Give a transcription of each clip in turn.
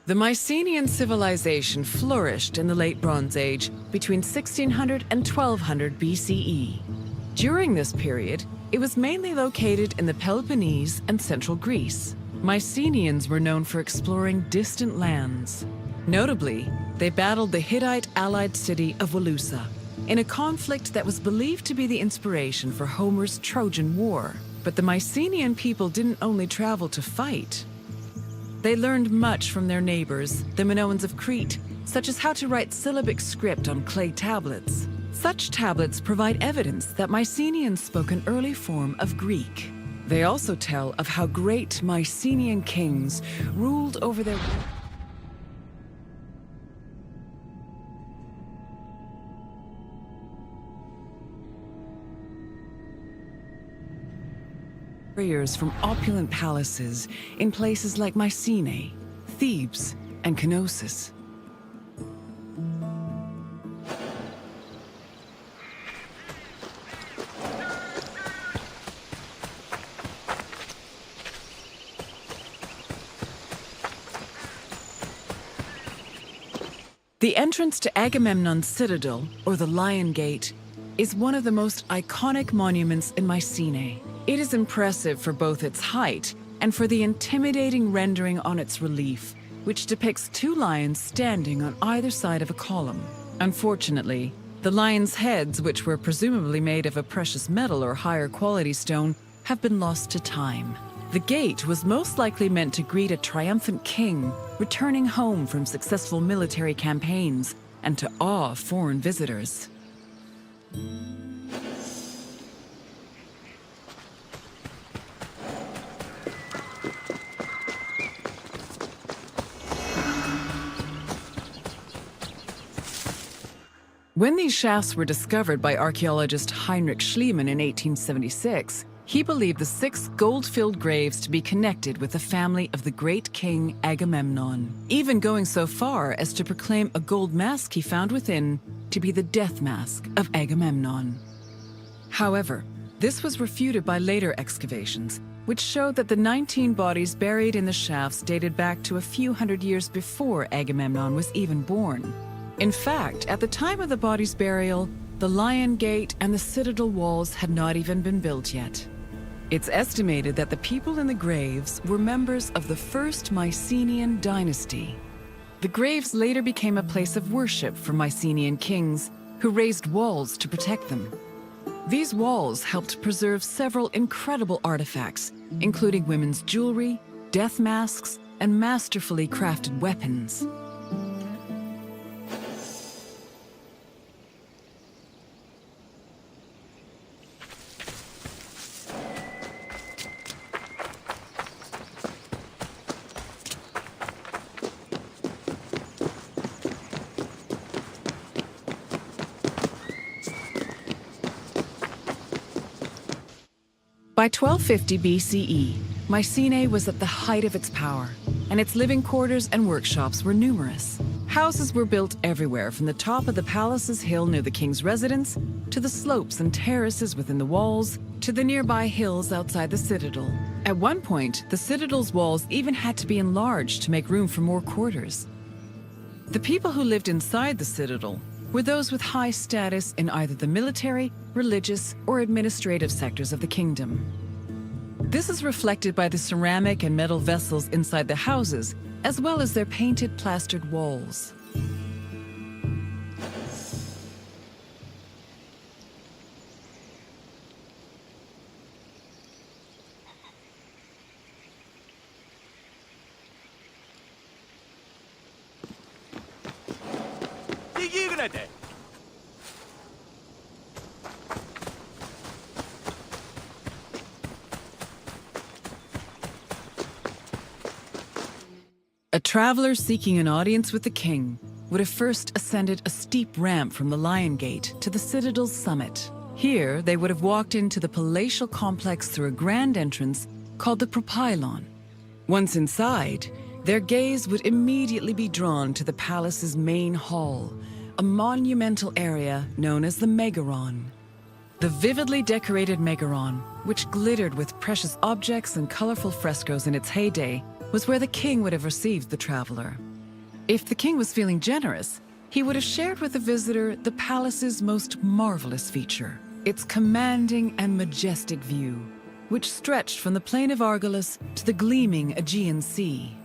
The Mycenaean civilization flourished in the Late Bronze Age between 1600 and 1200 BCE. During this period, it was mainly located in the Peloponnese and central Greece. Mycenaeans were known for exploring distant lands. Notably, they battled the Hittite allied city of Walusa in a conflict that was believed to be the inspiration for Homer's Trojan War. But the Mycenaean people didn't only travel to fight. They learned much from their neighbors, the Minoans of Crete, such as how to write syllabic script on clay tablets. Such tablets provide evidence that Mycenaeans spoke an early form of Greek. They also tell of how great Mycenaean kings ruled over their warriors from opulent palaces in places like Mycenae, Thebes, and Knossos. The entrance to Agamemnon's citadel, or the Lion Gate, is one of the most iconic monuments in Mycenae. It is impressive for both its height and for the intimidating rendering on its relief, which depicts two lions standing on either side of a column. Unfortunately, the lions' heads, which were presumably made of a precious metal or higher quality stone, have been lost to time. The gate was most likely meant to greet a triumphant king returning home from successful military campaigns and to awe foreign visitors. When these shafts were discovered by archaeologist Heinrich Schliemann in 1876, he believed the 6 gold-filled graves to be connected with the family of the great king Agamemnon, even going so far as to proclaim a gold mask he found within to be the death mask of Agamemnon. However, this was refuted by later excavations, which showed that the 19 bodies buried in the shafts dated back to a few hundred years before Agamemnon was even born. In fact, at the time of the body's burial, the Lion Gate and the citadel walls had not even been built yet. It's estimated that the people in the graves were members of the first Mycenaean dynasty. The graves later became a place of worship for Mycenaean kings, who raised walls to protect them. These walls helped preserve several incredible artifacts, including women's jewelry, death masks, and masterfully crafted weapons. By 1250 BCE, Mycenae was at the height of its power, and its living quarters and workshops were numerous. Houses were built everywhere, from the top of the palace's hill near the king's residence, to the slopes and terraces within the walls, to the nearby hills outside the citadel. At one point, the citadel's walls even had to be enlarged to make room for more quarters. The people who lived inside the citadel were those with high status in either the military, religious, or administrative sectors of the kingdom. This is reflected by the ceramic and metal vessels inside the houses, as well as their painted plastered walls. A traveler seeking an audience with the king would have first ascended a steep ramp from the Lion Gate to the citadel's summit. Here, they would have walked into the palatial complex through a grand entrance called the Propylon. Once inside, their gaze would immediately be drawn to the palace's main hall, a monumental area known as the Megaron. The vividly decorated Megaron, which glittered with precious objects and colorful frescoes in its heyday, was where the king would have received the traveler. If the king was feeling generous, he would have shared with the visitor the palace's most marvelous feature, its commanding and majestic view, which stretched from the plain of Argolis to the gleaming Aegean Sea.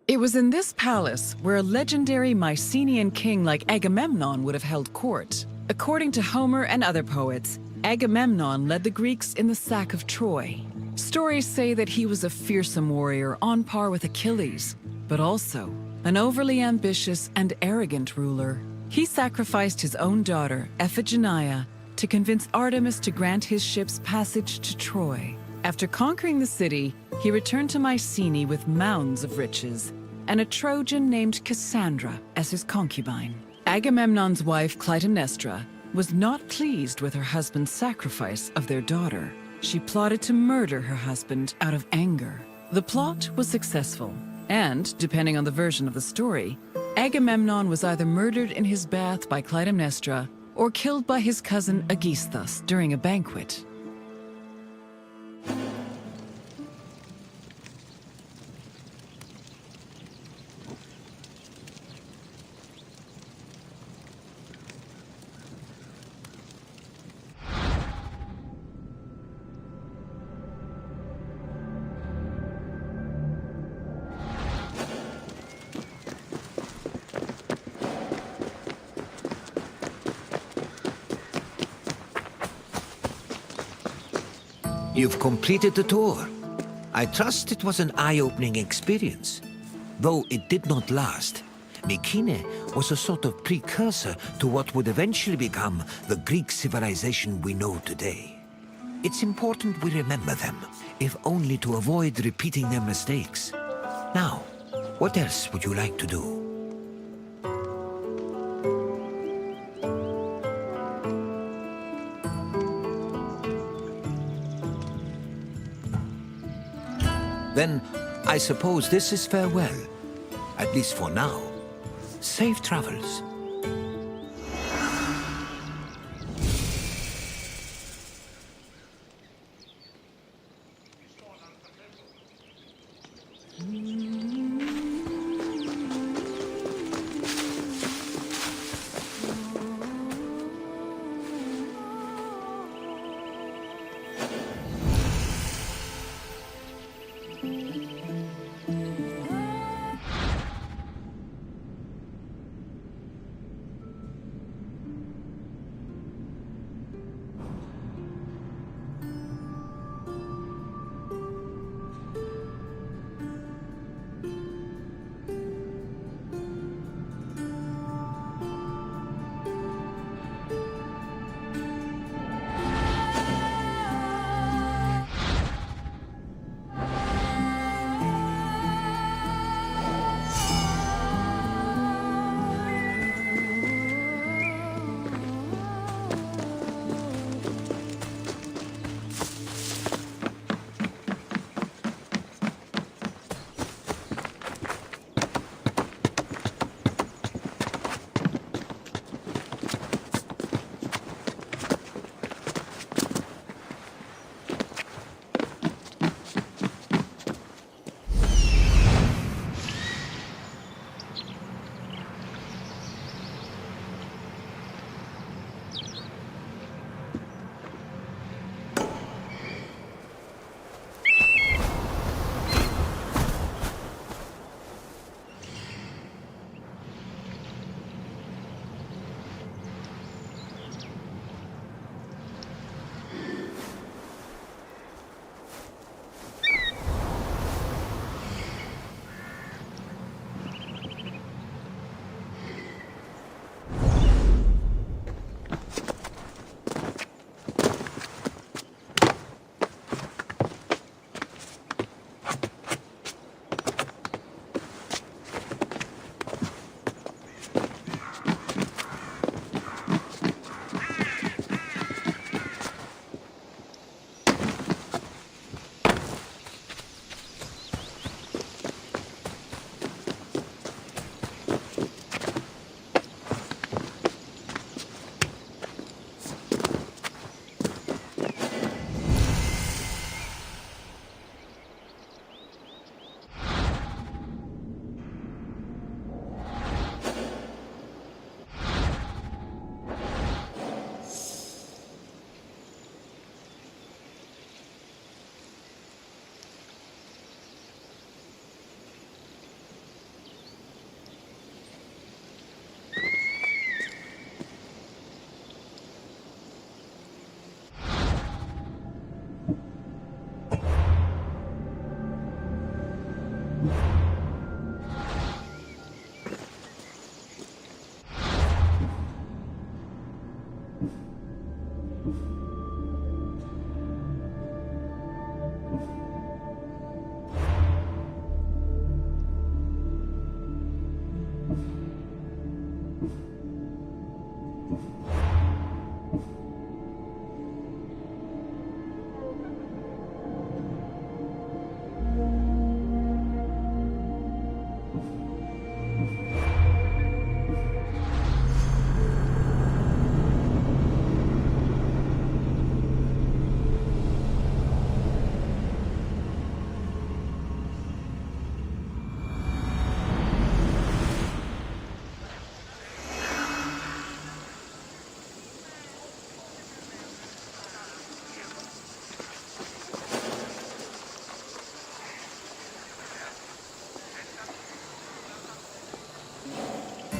It was in this palace where a legendary Mycenaean king like Agamemnon would have held court. According to Homer and other poets, Agamemnon led the Greeks in the sack of Troy. Stories say that he was a fearsome warrior on par with Achilles, but also an overly ambitious and arrogant ruler. He sacrificed his own daughter, Iphigenia, to convince Artemis to grant his ship's passage to Troy. After conquering the city, he returned to Mycenae with mounds of riches, and a Trojan named Cassandra as his concubine. Agamemnon's wife, Clytemnestra, was not pleased with her husband's sacrifice of their daughter. She plotted to murder her husband out of anger. The plot was successful, and, depending on the version of the story, Agamemnon was either murdered in his bath by Clytemnestra or killed by his cousin Aegisthus during a banquet. You've completed the tour. I trust it was an eye-opening experience. Though it did not last, Mykene was a sort of precursor to what would eventually become the Greek civilization we know today. It's important we remember them, if only to avoid repeating their mistakes. Now, what else would you like to do? Then, I suppose this is farewell. At least for now. Safe travels.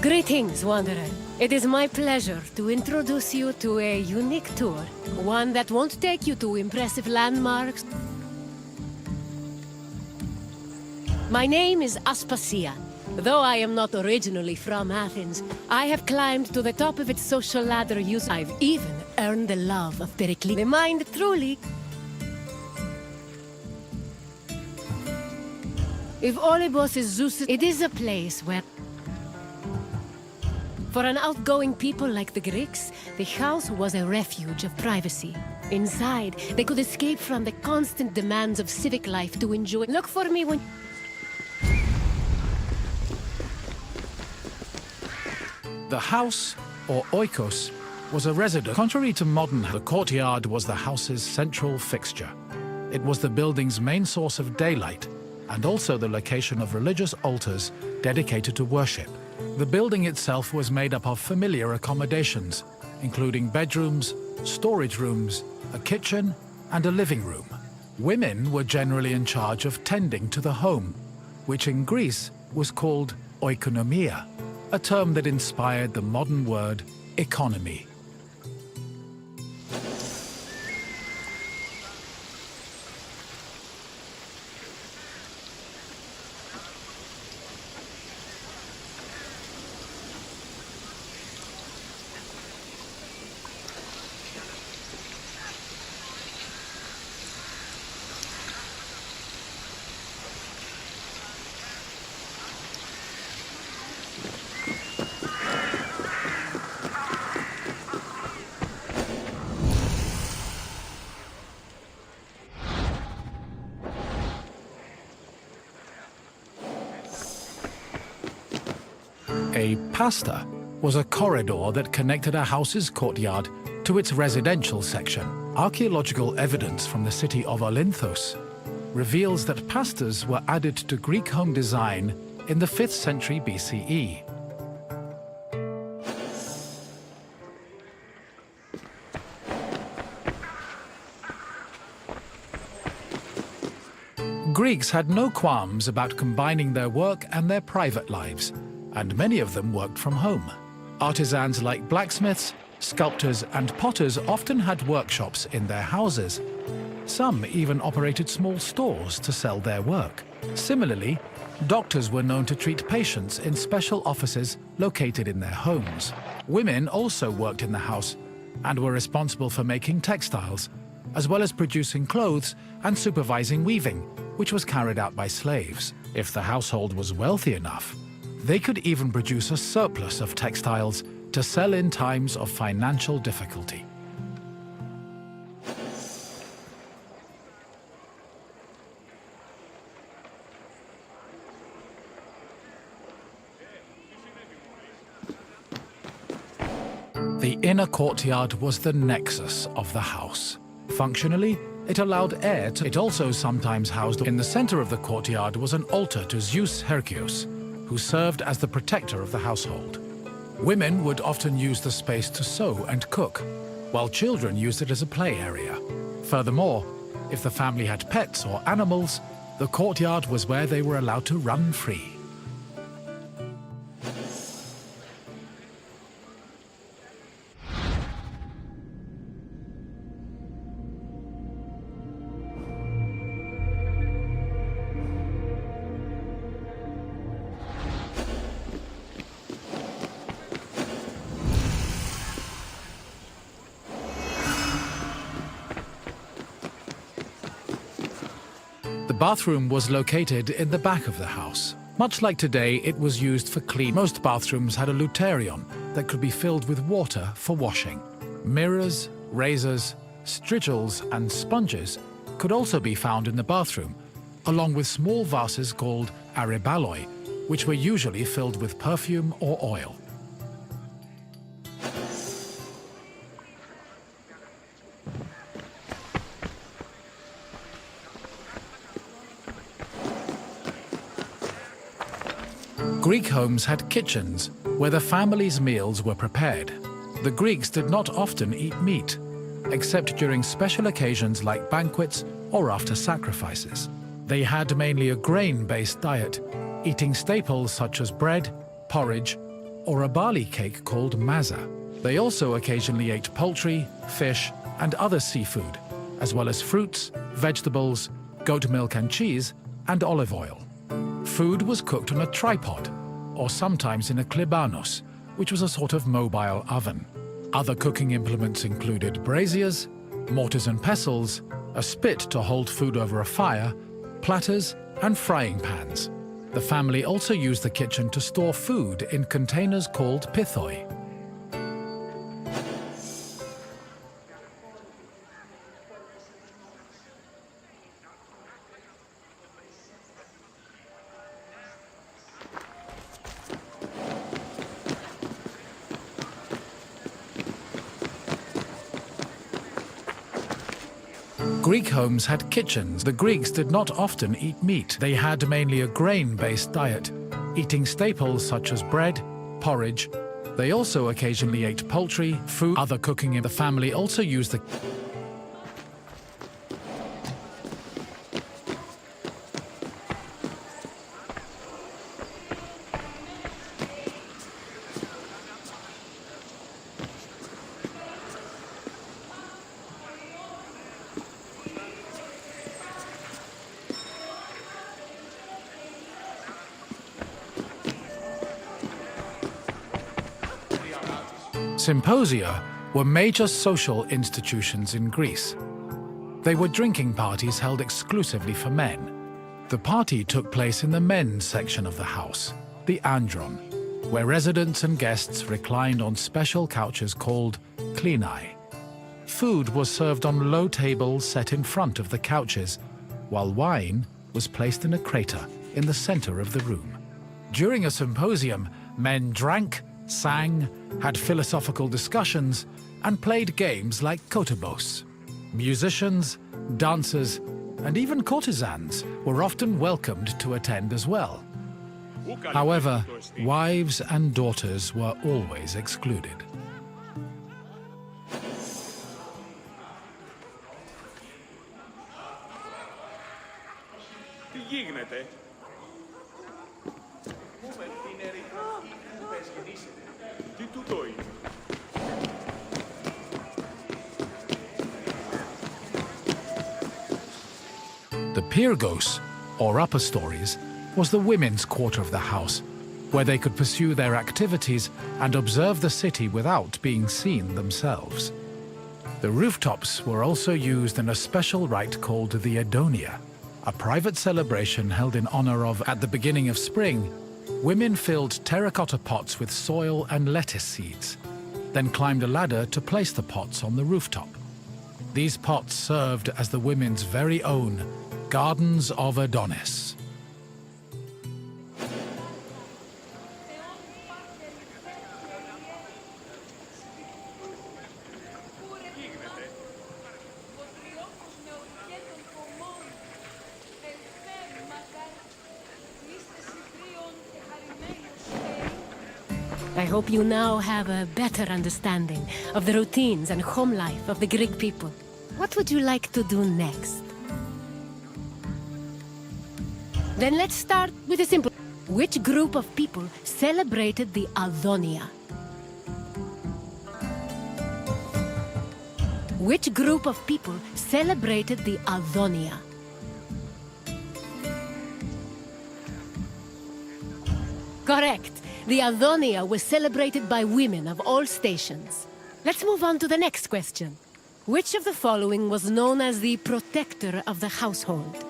Greetings, Wanderer. It is my pleasure to introduce you to a unique tour. One that won't take you to impressive landmarks. My name is Aspasia. Though I am not originally from Athens, I have climbed to the top of its social ladder I've even earned the love of Pericles. The mind truly... If Olympus is Zeus, it is a place where... For an outgoing people like the Greeks, the house was a refuge of privacy. Inside, they could escape from the constant demands of civic life to enjoy... Look for me when... The house, or oikos, was a residence. Contrary to modern, the courtyard was the house's central fixture. It was the building's main source of daylight, and also the location of religious altars dedicated to worship. The building itself was made up of familiar accommodations, including bedrooms, storage rooms, a kitchen, and a living room. Women were generally in charge of tending to the home, which in Greece was called oikonomia, a term that inspired the modern word economy. A pasta was a corridor that connected a house's courtyard to its residential section. Archaeological evidence from the city of Olynthos reveals that pastas were added to Greek home design in the 5th century BCE. Greeks had no qualms about combining their work and their private lives, and many of them worked from home. Artisans like blacksmiths, sculptors, and potters often had workshops in their houses. Some even operated small stores to sell their work. Similarly, doctors were known to treat patients in special offices located in their homes. Women also worked in the house and were responsible for making textiles, as well as producing clothes and supervising weaving, which was carried out by slaves. If the household was wealthy enough, they could even produce a surplus of textiles to sell in times of financial difficulty. The inner courtyard was the nexus of the house. Functionally, it allowed air to... It also sometimes housed... In the center of the courtyard was an altar to Zeus Hercules, who served as the protector of the household. Women would often use the space to sew and cook, while children used it as a play area. Furthermore, if the family had pets or animals, the courtyard was where they were allowed to run free. The bathroom was located in the back of the house. Much like today, it was used for clean. Most bathrooms had a luterion, that could be filled with water for washing. Mirrors, razors, strigils, and sponges could also be found in the bathroom, along with small vases called ariballoi, which were usually filled with perfume or oil. Greek homes had kitchens where the family's meals were prepared. The Greeks did not often eat meat, except during special occasions like banquets or after sacrifices. They had mainly a grain-based diet, eating staples such as bread, porridge, or a barley cake called maza. They also occasionally ate poultry, fish, and other seafood, as well as fruits, vegetables, goat milk and cheese, and olive oil. Food was cooked on a tripod, or sometimes in a klibanos, which was a sort of mobile oven. Other cooking implements included braziers, mortars and pestles, a spit to hold food over a fire, platters, and frying pans. The family also used the kitchen to store food in containers called pithoi. Greek homes had kitchens. The Greeks did not often eat meat. They had mainly a grain-based diet, eating staples such as bread, porridge. They also occasionally ate poultry, food, other cooking in the family also used the Symposia were major social institutions in Greece. They were drinking parties held exclusively for men. The party took place in the men's section of the house, the andron, where residents and guests reclined on special couches called klinai. Food was served on low tables set in front of the couches, while wine was placed in a crater in the center of the room. During a symposium, men drank, sang, had philosophical discussions, and played games like kotobos. Musicians, dancers, and even courtesans were often welcomed to attend as well. However, wives and daughters were always excluded. The Pyrgos, or upper stories, was the women's quarter of the house, where they could pursue their activities and observe the city without being seen themselves. The rooftops were also used in a special rite called the Adonia, a private celebration held in honor of, at the beginning of spring, women filled terracotta pots with soil and lettuce seeds, then climbed a ladder to place the pots on the rooftop. These pots served as the women's very own Gardens of Adonis. I hope you now have a better understanding of the routines and home life of the Greek people. What would you like to do next? Then let's start with a simple... Which group of people celebrated the Adonia? Which group of people celebrated the Adonia? Correct. The Adonia was celebrated by women of all stations. Let's move on to the next question. Which of the following was known as the protector of the household?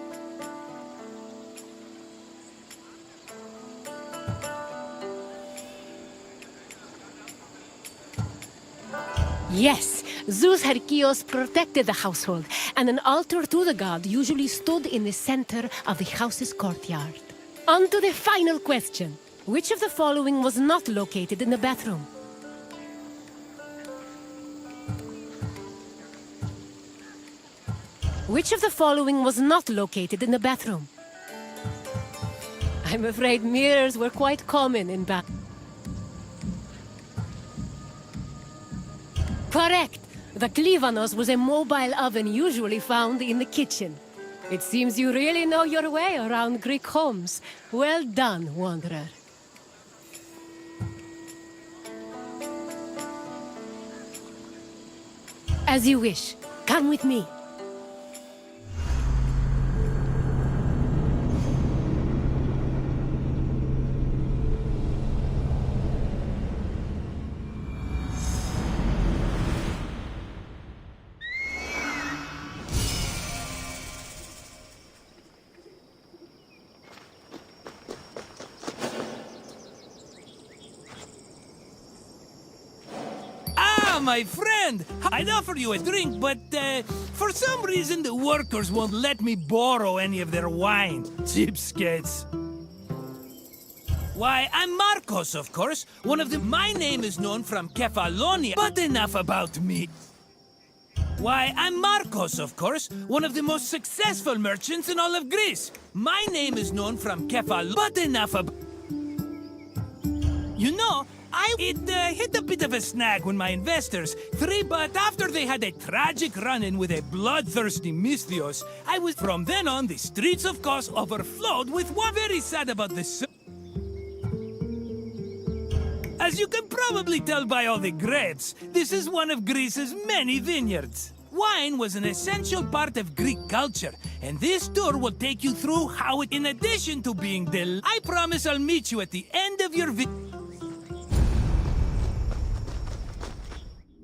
Yes, Zeus Herkios protected the household, and an altar to the god usually stood in the center of the house's courtyard. On to the final question. Which of the following was not located in the bathroom? Which of the following was not located in the bathroom? I'm afraid mirrors were quite common in bath. Correct! The Klivanos was a mobile oven usually found in the kitchen. It seems you really know your way around Greek homes. Well done, Wanderer. As you wish. Come with me. My friend, I'd offer you a drink, but for some reason the workers won't let me borrow any of their wine. Cheapskates. Why, I'm Marcos, of course. One of them. My name is known from Kefalonia, but enough about me. Why, I'm Marcos, of course, one of the most successful merchants in all of Greece. My name is known from Kefalonia, but enough about... You know, it hit a bit of a snag when my investors, but after they had a tragic run-in with a bloodthirsty Misthios, from then on, the streets of Kos overflowed with one very sad about this. As you can probably tell by all the grapes, this is one of Greece's many vineyards. Wine was an essential part of Greek culture, and this tour will take you through how it, in addition to being I promise I'll meet you at the end of your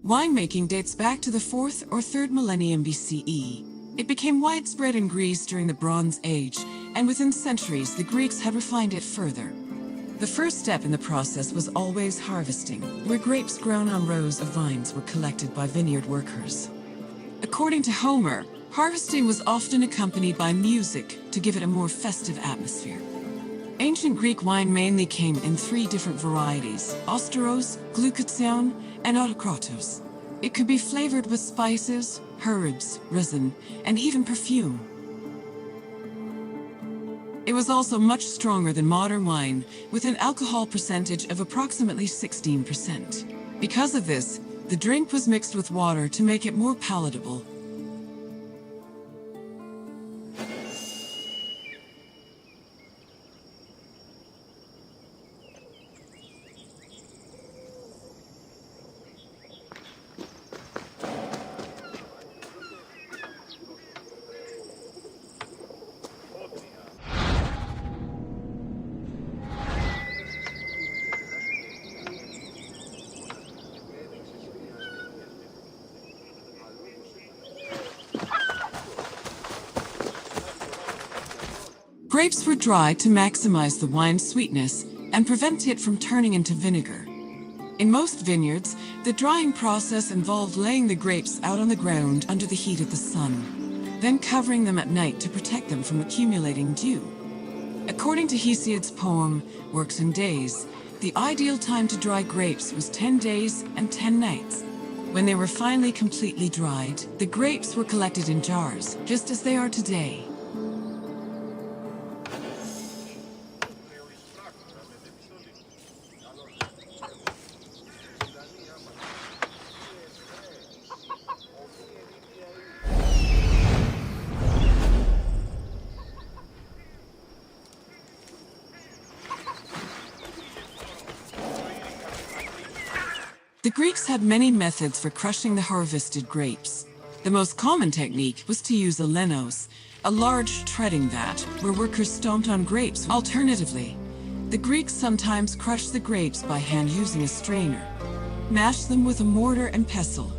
Winemaking dates back to the 4th or 3rd millennium BCE. It became widespread in Greece during the Bronze Age, and within centuries the Greeks had refined it further. The first step in the process was always harvesting, where grapes grown on rows of vines were collected by vineyard workers. According to Homer, harvesting was often accompanied by music to give it a more festive atmosphere. Ancient Greek wine mainly came in 3 different varieties: Osteros, Glucathion, and Autokratos. It could be flavored with spices, herbs, resin, and even perfume. It was also much stronger than modern wine, with an alcohol percentage of approximately 16%. Because of this, the drink was mixed with water to make it more palatable. Grapes were dried to maximize the wine's sweetness and prevent it from turning into vinegar. In most vineyards, the drying process involved laying the grapes out on the ground under the heat of the sun, then covering them at night to protect them from accumulating dew. According to Hesiod's poem, Works and Days, the ideal time to dry grapes was 10 days and 10 nights. When they were finally completely dried, the grapes were collected in jars, just as they are today. The Greeks had many methods for crushing the harvested grapes. The most common technique was to use a lenos, a large treading vat where workers stomped on grapes. Alternatively, the Greeks sometimes crushed the grapes by hand using a strainer, mashed them with a mortar and pestle,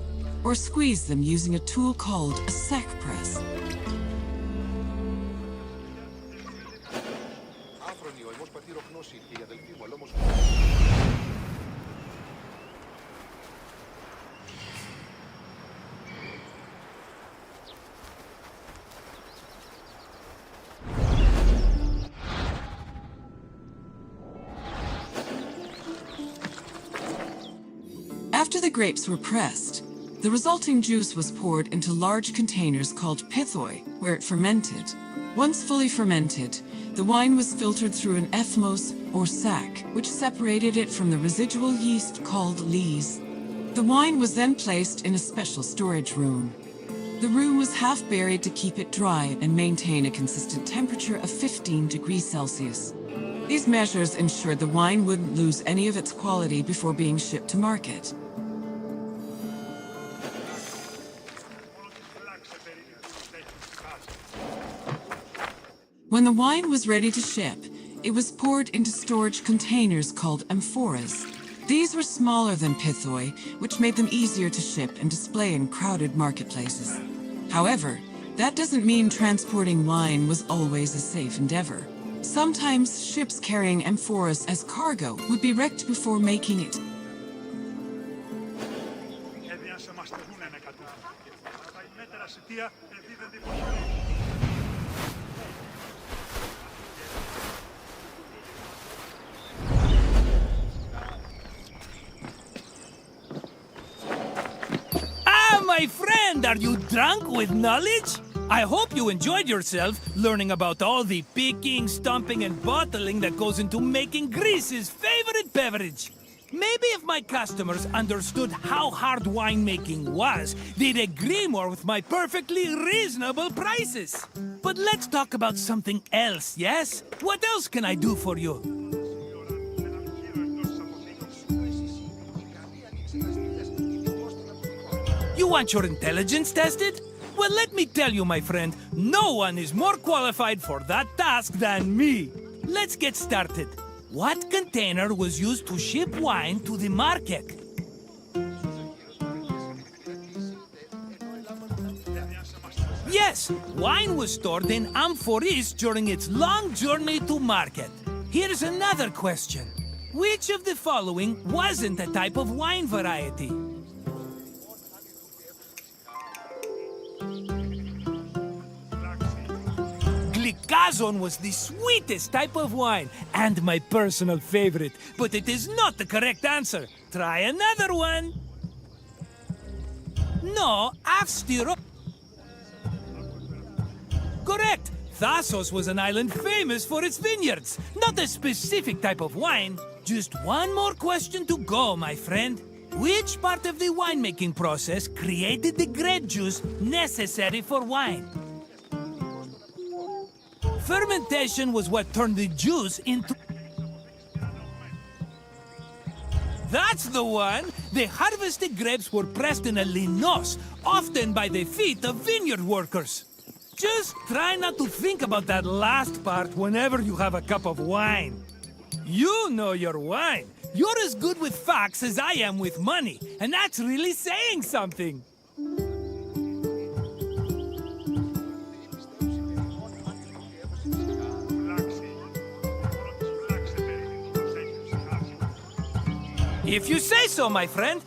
or squeezed them using a tool called a sack press. After the grapes were pressed, the resulting juice was poured into large containers called pithoi, where it fermented. Once fully fermented, the wine was filtered through an ethmos, or sack, which separated it from the residual yeast called lees. The wine was then placed in a special storage room. The room was half buried to keep it dry and maintain a consistent temperature of 15 degrees Celsius. These measures ensured the wine wouldn't lose any of its quality before being shipped to market. When the wine was ready to ship, it was poured into storage containers called amphoras. These were smaller than pithoi, which made them easier to ship and display in crowded marketplaces. However, that doesn't mean transporting wine was always a safe endeavor. Sometimes ships carrying amphoras as cargo would be wrecked before making it. My friend, are you drunk with knowledge? I hope you enjoyed yourself learning about all the picking, stumping, and bottling that goes into making Greece's favorite beverage. Maybe if my customers understood how hard winemaking was, they'd agree more with my perfectly reasonable prices. But let's talk about something else, yes? What else can I do for you? You want your intelligence tested? Well, let me tell you, my friend, no one is more qualified for that task than me. Let's get started. What container was used to ship wine to the market? Yes, wine was stored in amphoras during its long journey to market. Here's another question. Which of the following wasn't a type of wine variety? Glycazon was the sweetest type of wine, and my personal favorite, but it is not the correct answer. Try another one. No, Avstiro. Correct. Thasos was an island famous for its vineyards, not a specific type of wine. Just one more question to go, my friend. Which part of the winemaking process created the grape juice necessary for wine? Fermentation was what turned the juice into... That's the one! The harvested grapes were pressed in a linos, often by the feet of vineyard workers. Just try not to think about that last part whenever you have a cup of wine. You know your wine. You're as good with facts as I am with money, and that's really saying something. If you say so, my friend.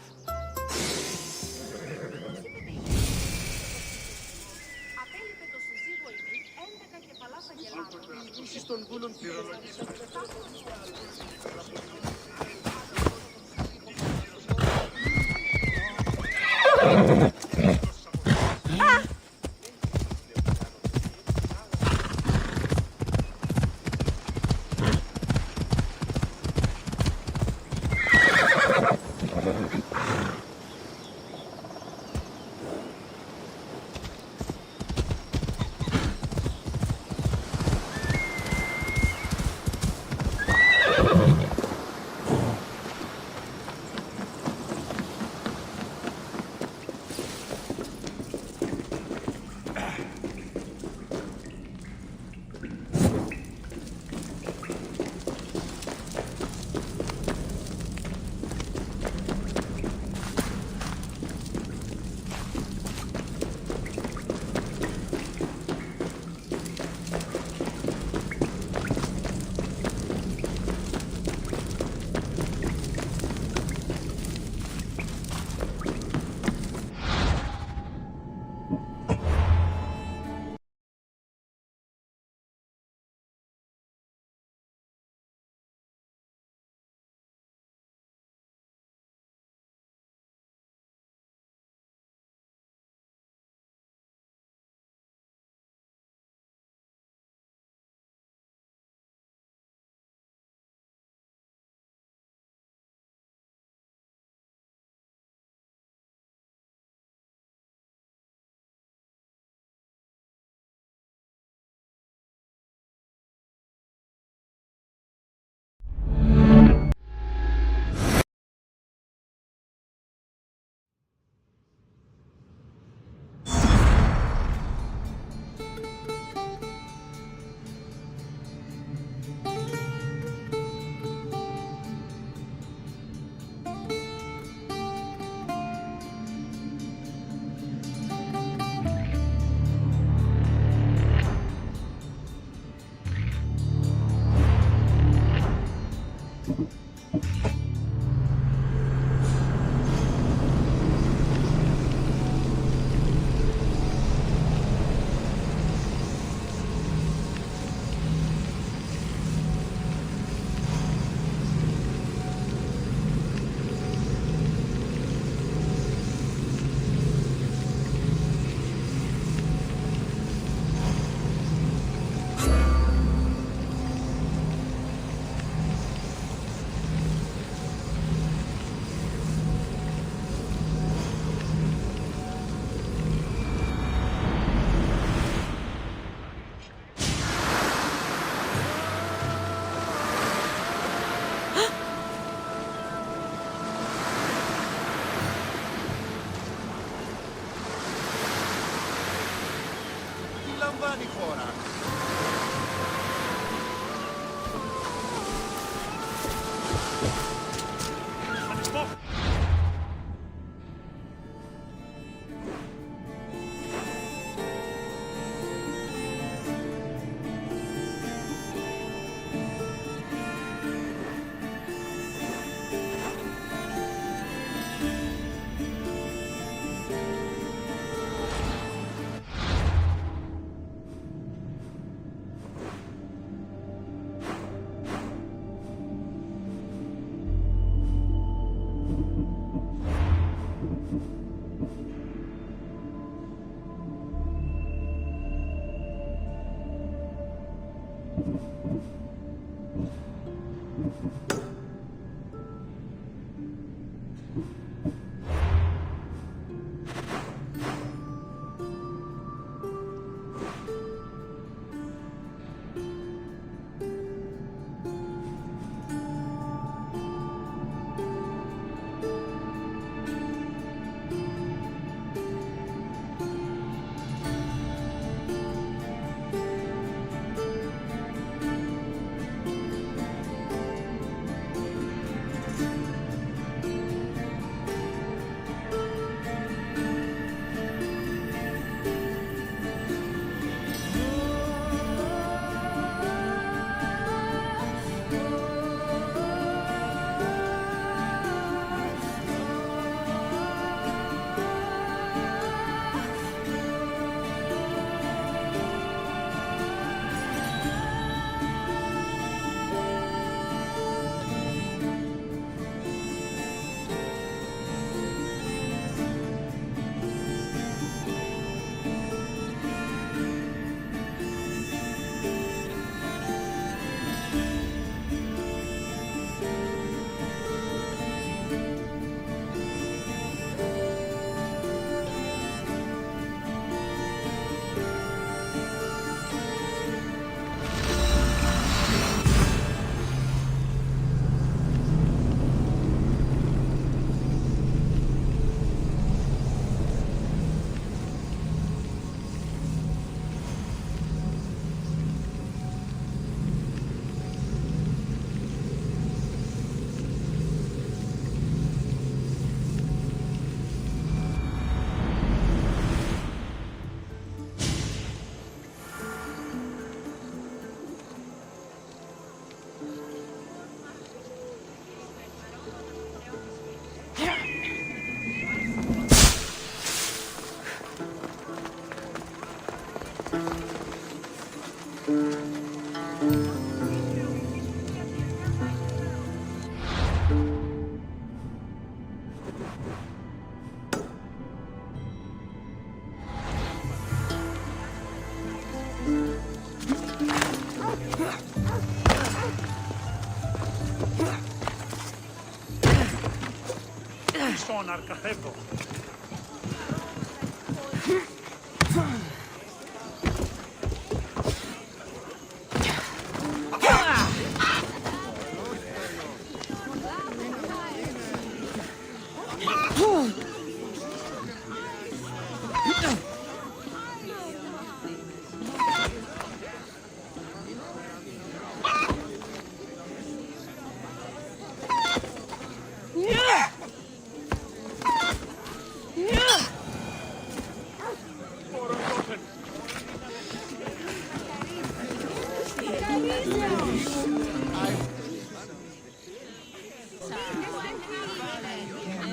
στον Αρκαθέτο.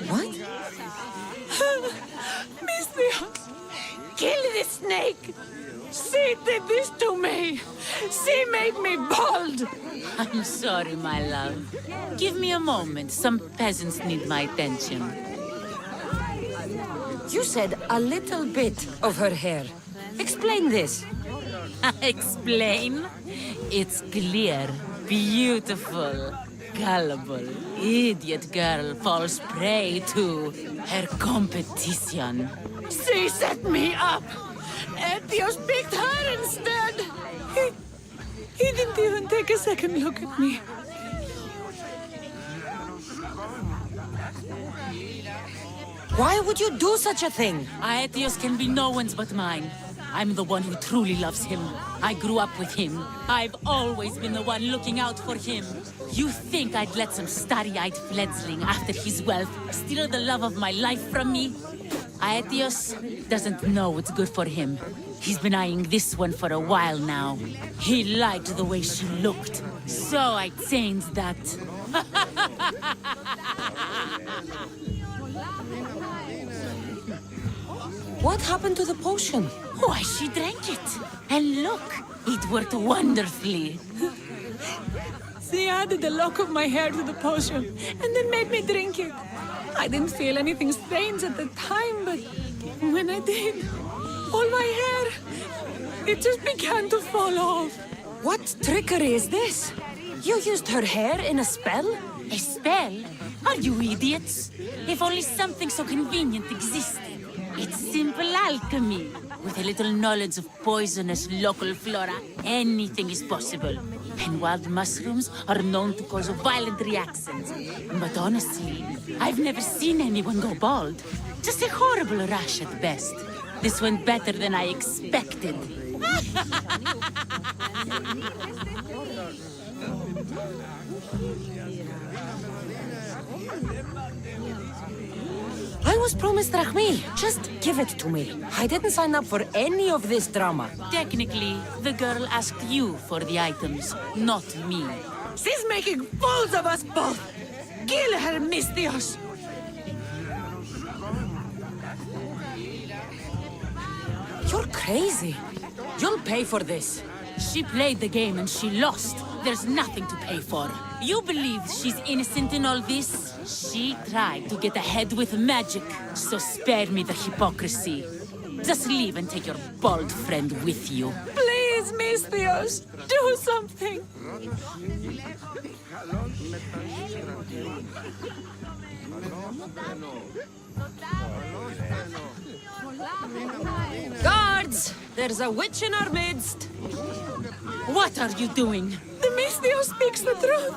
What? Misthios! Kill this snake! She did this to me! She made me bald! I'm sorry, my love. Give me a moment. Some peasants need my attention. You said a little bit of her hair. Explain this. Explain? It's clear, beautiful, gullible. Idiot girl falls prey to her competition. She set me up! Ethios picked her instead! He didn't even take a second look at me. Why would you do such a thing? Aetios can be no one's but mine. I'm the one who truly loves him. I grew up with him. I've always been the one looking out for him. You think I'd let some starry-eyed fledgling after his wealth steal the love of my life from me? Aetios doesn't know what's good for him. He's been eyeing this one for a while now. He liked the way she looked, so I changed that. What happened to the potion? Why, she drank it. And look, it worked wonderfully. She added a lock of my hair to the potion and then made me drink it. I didn't feel anything strange at the time, but when I did, all my hair, it just began to fall off. What trickery is this? You used her hair in a spell? A spell? Are you idiots? If only something so convenient existed. It's simple alchemy. With a little knowledge of poisonous local flora, anything is possible. And wild mushrooms are known to cause violent reactions. But honestly, I've never seen anyone go bald. Just a horrible rash at best. This went better than I expected. I was promised Drachmi. Just give it to me. I didn't sign up for any of this drama. Technically, the girl asked you for the items, not me. She's making fools of us both! Kill her, Misthios! You're crazy. You'll pay for this. She played the game and she lost. There's nothing to pay for. You believe she's innocent in all this? She tried to get ahead with magic, so spare me the hypocrisy. Just leave and take your bald friend with you. Please, Misthios, do something! Guards! There's a witch in our midst. What are you doing? The Misthios speaks the truth!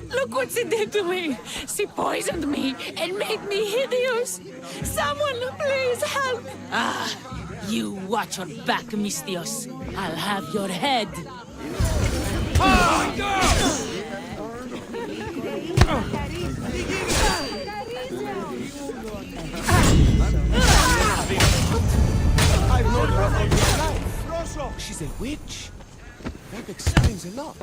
Look what she did to me! She poisoned me and made me hideous! Someone, please help! Ah, you watch your back, Misthios. I'll have your head. I've known her all my life. She's a witch. That explains a lot.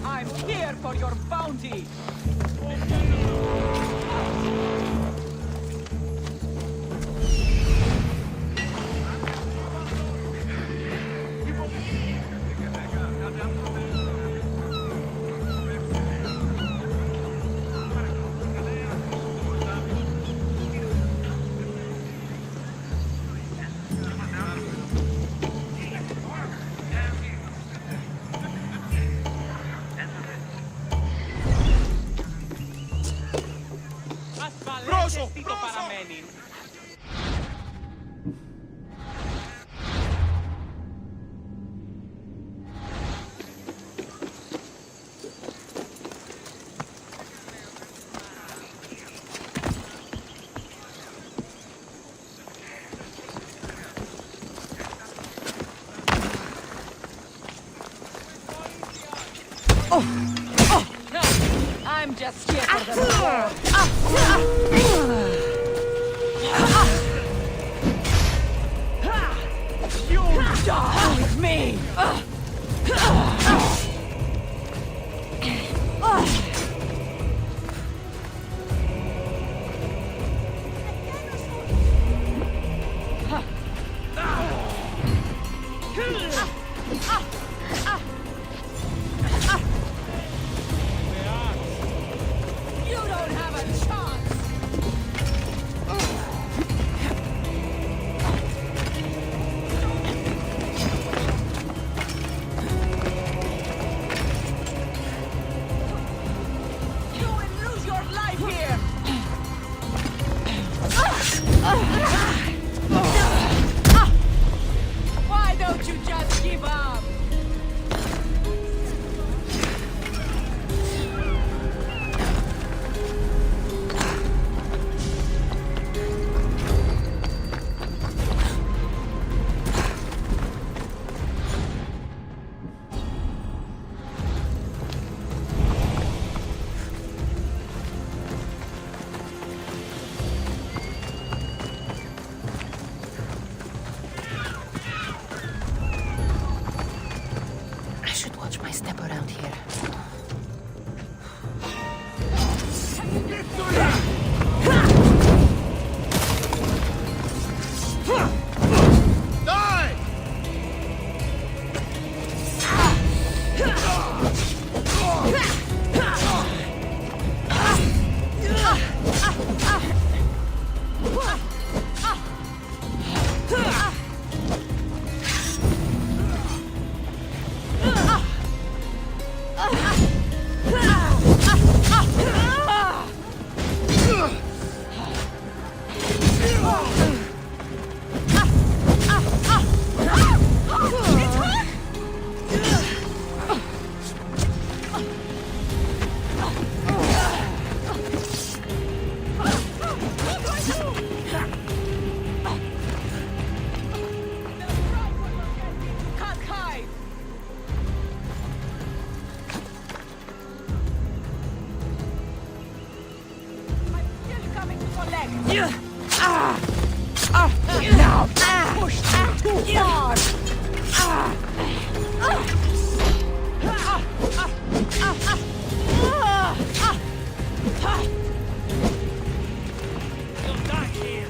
I'm here for your bounty! I'm just here for the You die with me! You don't have a chance! You will lose your life here! Why don't you just give up? I should watch my step around here. Die! Can't hide! I'm still coming to collect! Now! Pushed too far! You'll die here.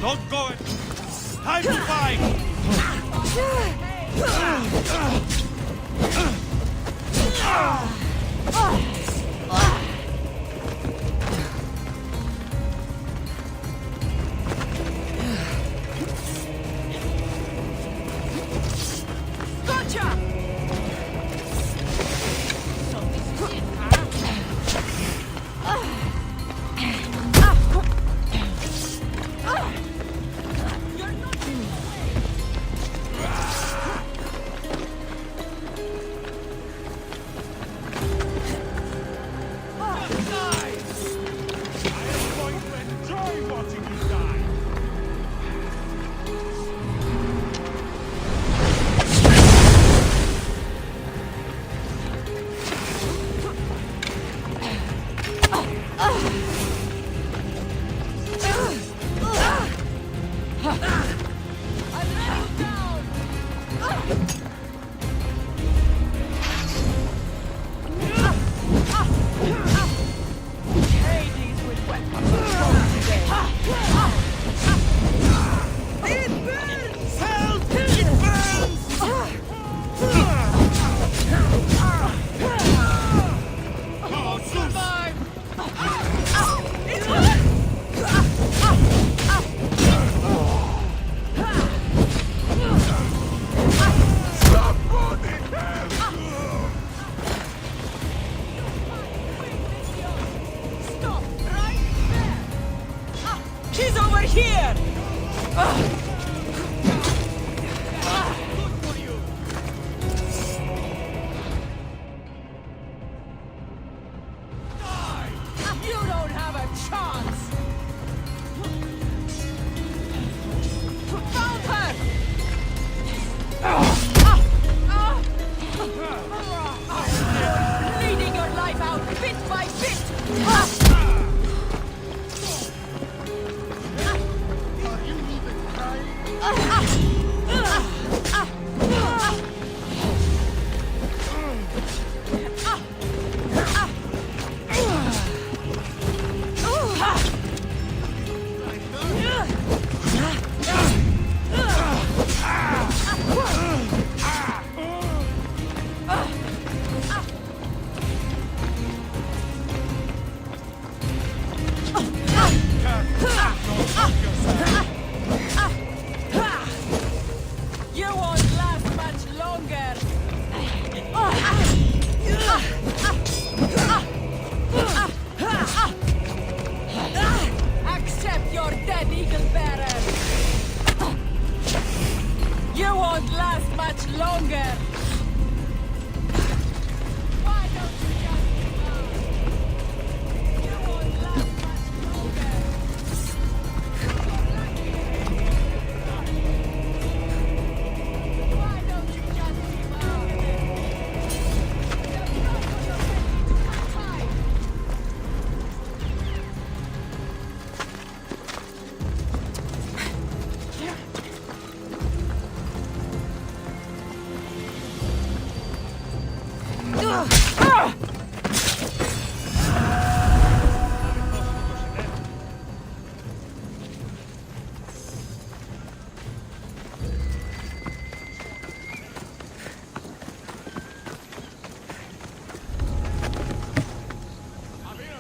Don't go it! Time to fight! Gotcha!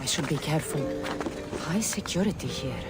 I should be careful. High security here.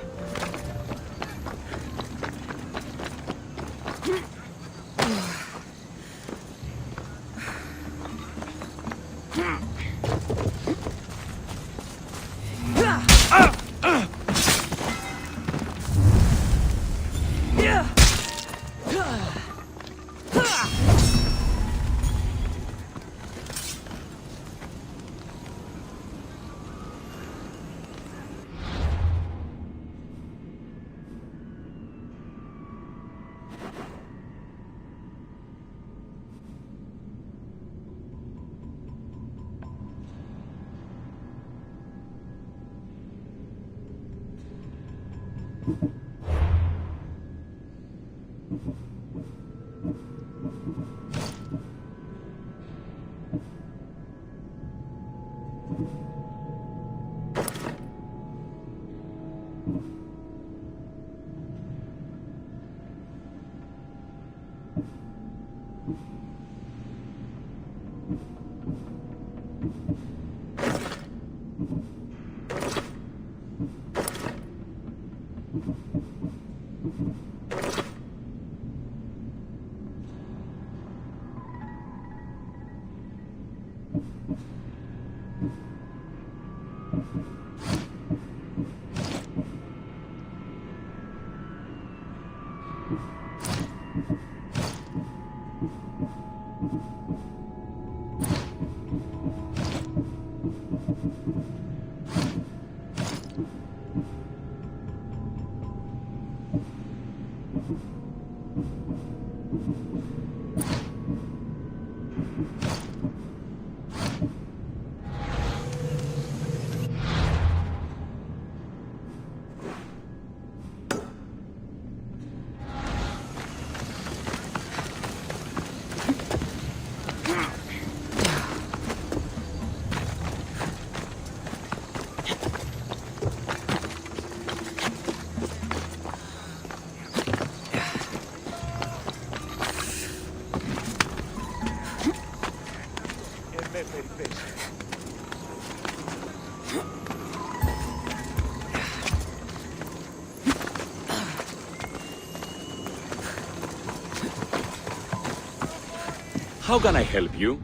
How can I help you?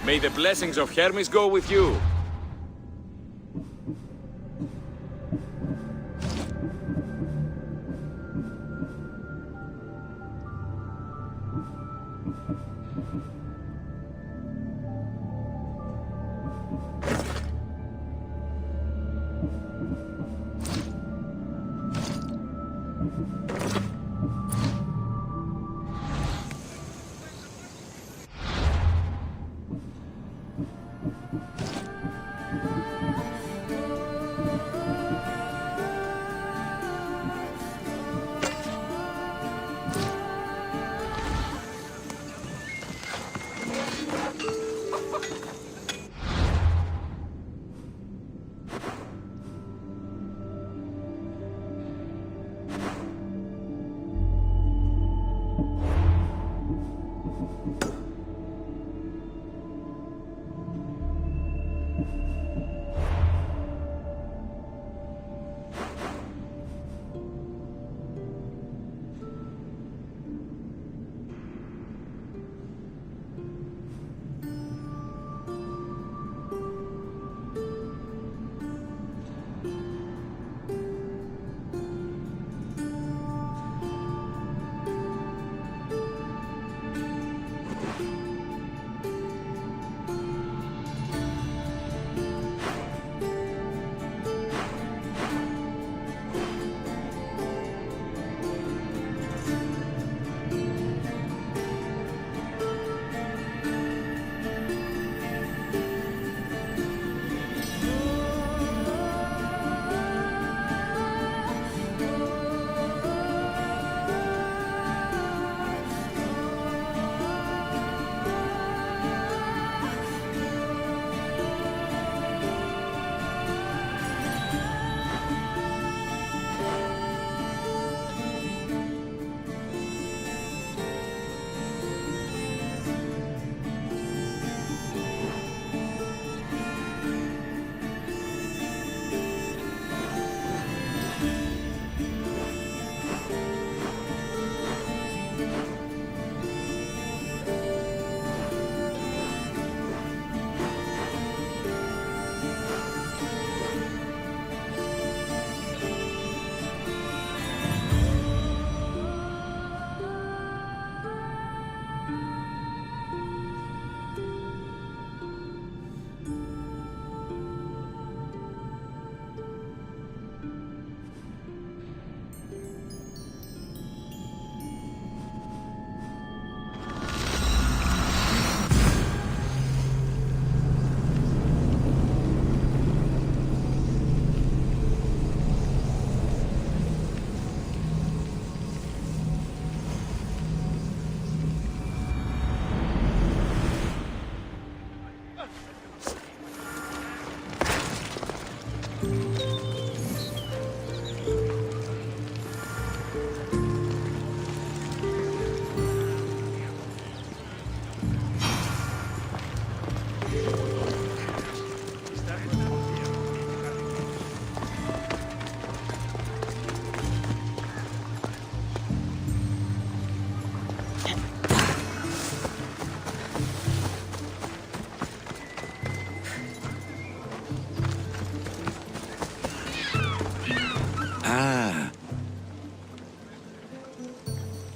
May the blessings of Hermes go with you.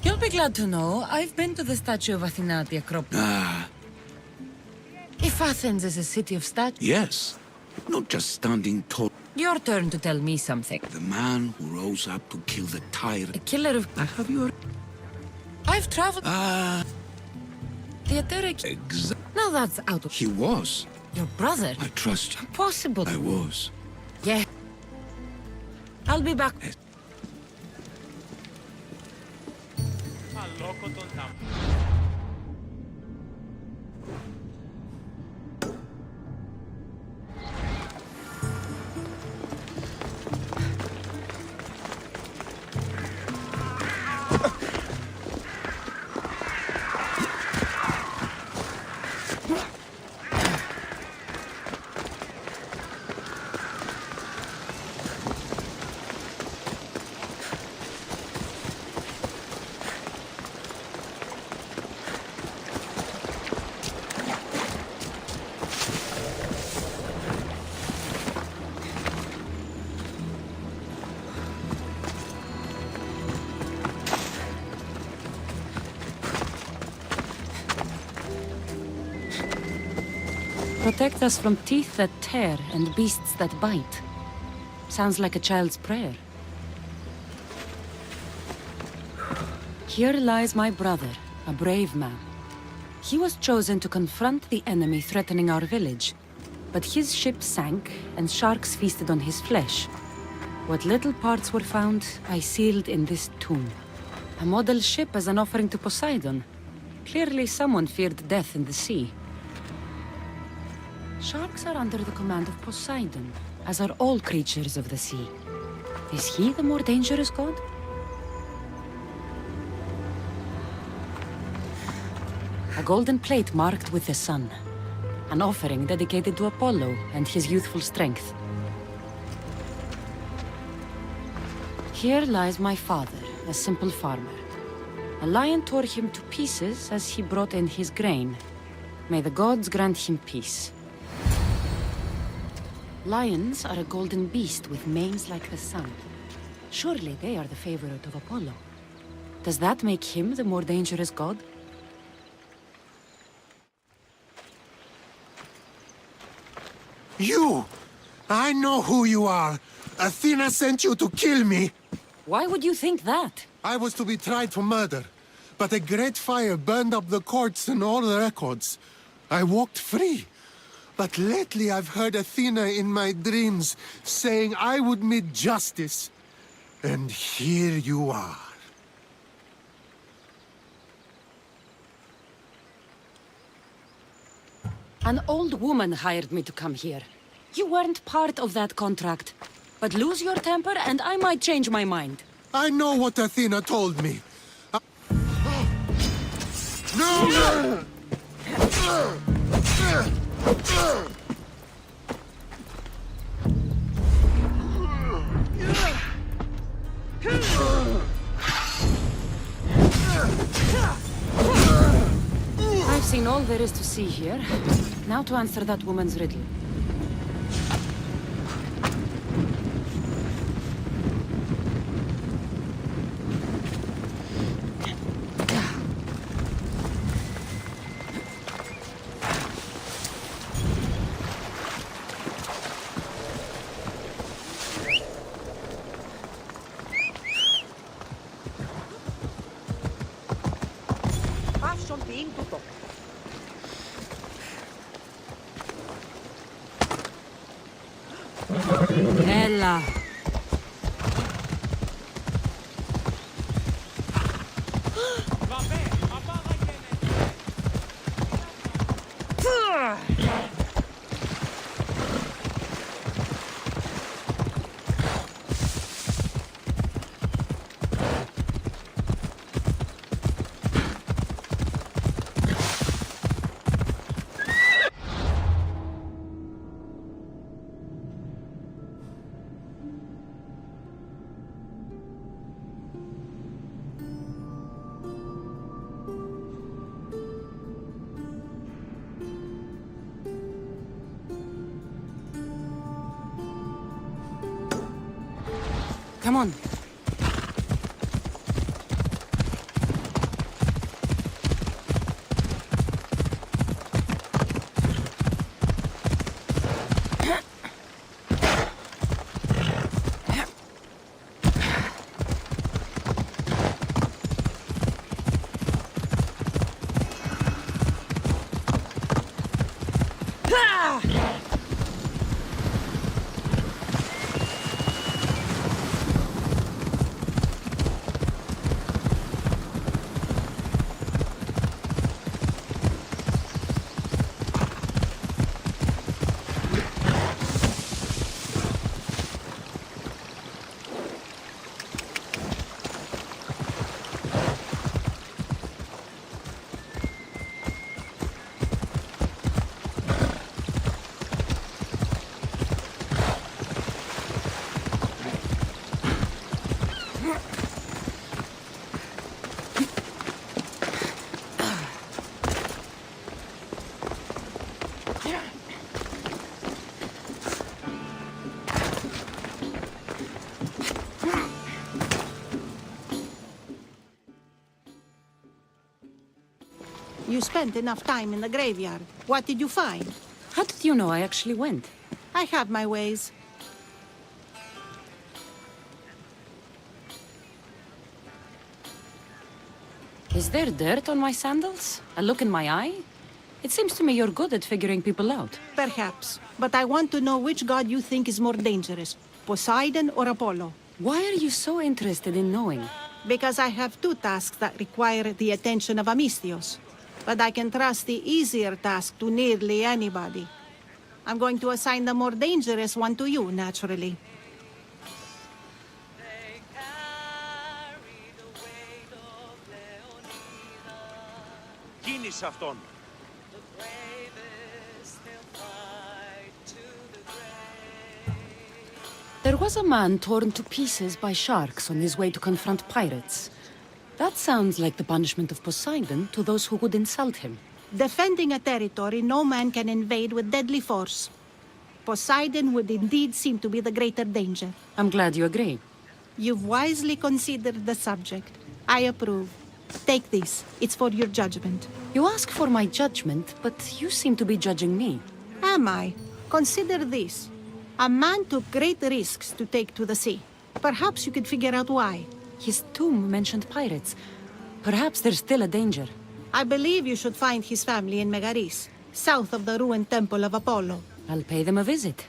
You'll be glad to know I've been to the statue of Athena at the Acropolis. If Athens is a city of statues... Yes. Not just standing tall. Your turn to tell me something. The man who rose up to kill the tyrant. A killer of... Have you... I've traveled... The Aetheric... Now that's out of... He was. Your brother? I trust you. Possible. I was. Yeah. I'll be back. Protect us from teeth that tear and beasts that bite. Sounds like a child's prayer. Here lies my brother, a brave man. He was chosen to confront the enemy threatening our village. But his ship sank, and sharks feasted on his flesh. What little parts were found, I sealed in this tomb. A model ship as an offering to Poseidon. Clearly someone feared death in the sea. Sharks are under the command of Poseidon, as are all creatures of the sea. Is he the more dangerous god? A golden plate marked with the sun. An offering dedicated to Apollo and his youthful strength. Here lies my father, a simple farmer. A lion tore him to pieces as he brought in his grain. May the gods grant him peace. Lions are a golden beast with manes like the sun. Surely they are the favorite of Apollo. Does that make him the more dangerous god? You! I know who you are! Athena sent you to kill me! Why would you think that? I was to be tried for murder, but a great fire burned up the courts and all the records. I walked free. But lately I've heard Athena in my dreams saying I would meet justice. And here you are. An old woman hired me to come here. You weren't part of that contract. But lose your temper and I might change my mind. I know what Athena told me. No! I've seen all there is to see here. Now to answer that woman's riddle. Ella. Come on. You spent enough time in the graveyard. What did you find? How did did you know I actually went? I have my ways. Is there dirt on my sandals? A look in my eye? It seems to me you're good at figuring people out. Perhaps. But I want to know which god you think is more dangerous, Poseidon or Apollo. Why are you so interested in knowing? Because I have two tasks that require the attention of Amistios. But I can trust the easier task to nearly anybody. I'm going to assign the more dangerous one to you, naturally. Κίνησε αυτόν. There was a man torn to pieces by sharks on his way to confront pirates. That sounds like the punishment of Poseidon to those who would insult him. Defending a territory no man can invade with deadly force. Poseidon would indeed seem to be the greater danger. I'm glad you agree. You've wisely considered the subject. I approve. Take this. It's for your judgment. You ask for my judgment, but you seem to be judging me. Am I? Consider this. A man took great risks to take to the sea. Perhaps you could figure out why. His tomb mentioned pirates. Perhaps there's still a danger. I believe you should find his family in Megaris, south of the ruined temple of Apollo. I'll pay them a visit.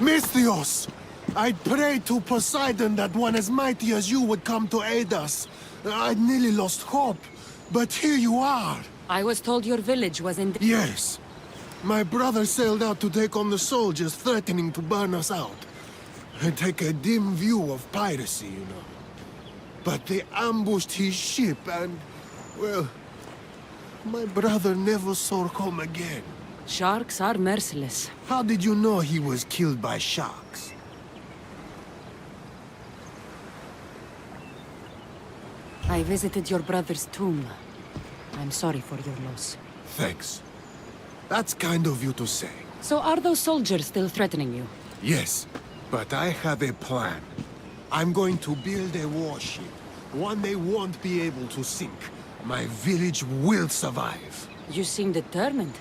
Misthios! I prayed to Poseidon that one as mighty as you would come to aid us. I'd nearly lost hope, but here you are. I was told your village was in... Yes. My brother sailed out to take on the soldiers threatening to burn us out. I take a dim view of piracy, you know. But they ambushed his ship and, well, my brother never saw home again. Sharks are merciless. How did you know he was killed by sharks? I visited your brother's tomb. I'm sorry for your loss. Thanks. That's kind of you to say. So are those soldiers still threatening you? Yes, but I have a plan. I'm going to build a warship. One they won't be able to sink. My village will survive. You seem determined.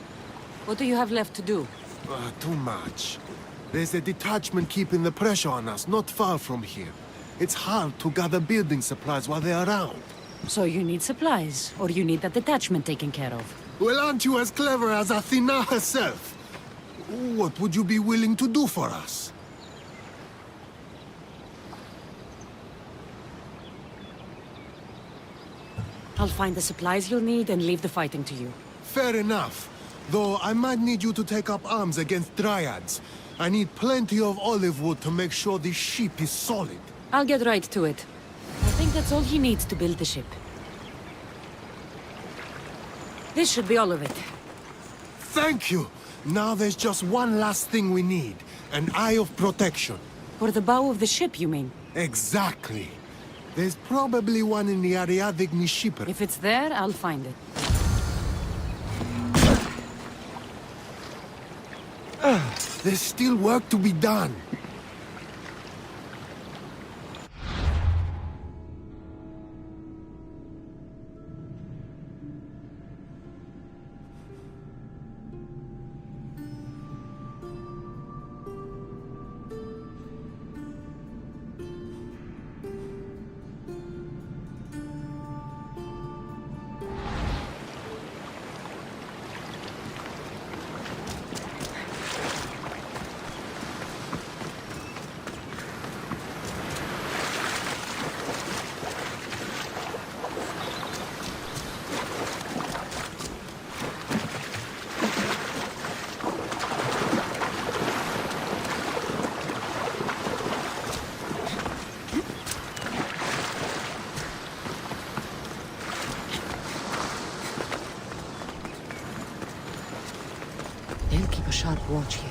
What do you have left to do? Too much. There's a detachment keeping the pressure on us, not far from here. It's hard to gather building supplies while they're around. So you need supplies, or you need that detachment taken care of? Well, aren't you as clever as Athena herself? What would you be willing to do for us? I'll find the supplies you'll need and leave the fighting to you. Fair enough. Though I might need you to take up arms against Dryads. I need plenty of olive wood to make sure this ship is solid. I'll get right to it. I think that's all he needs to build the ship. This should be all of it. Thank you! Now there's just one last thing we need. An eye of protection. For the bow of the ship, you mean? Exactly. There's probably one in the Ariadne shipper. If it's there, I'll find it. There's still work to be done. They'll keep a sharp watch here.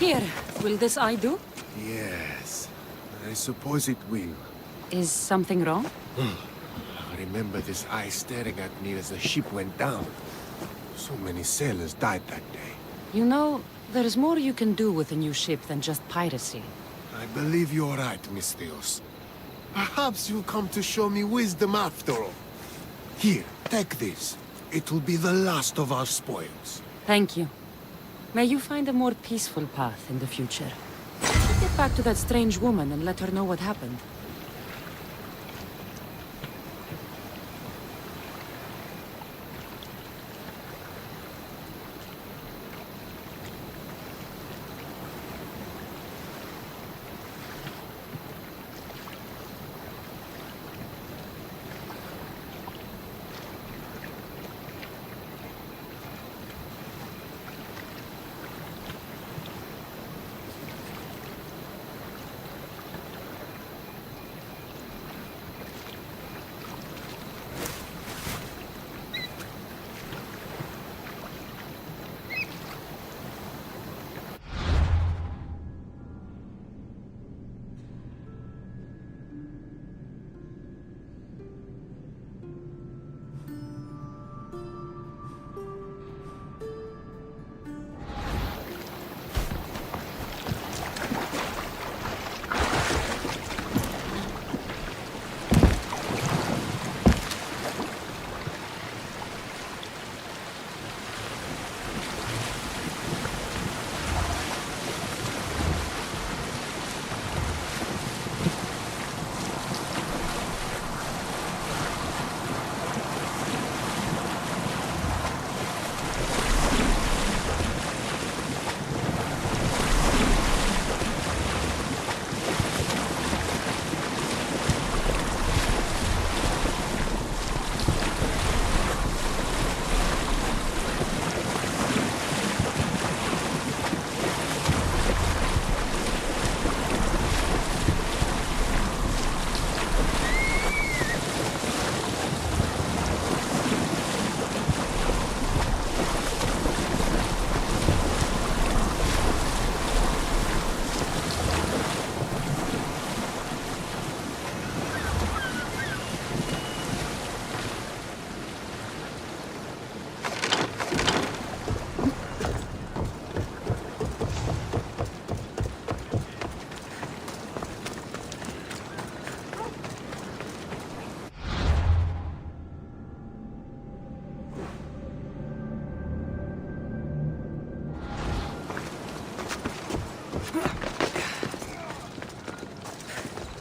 Here, will this eye do? Yes, I suppose it will. Is something wrong? I remember this eye staring at me as the ship went down. So many sailors died that day. You know, there's more you can do with a new ship than just piracy. I believe you're right, Miss Theos. Perhaps you'll come to show me wisdom after all. Here, take this. It will be the last of our spoils. Thank you. May you find a more peaceful path in the future. Get back to that strange woman and let her know what happened.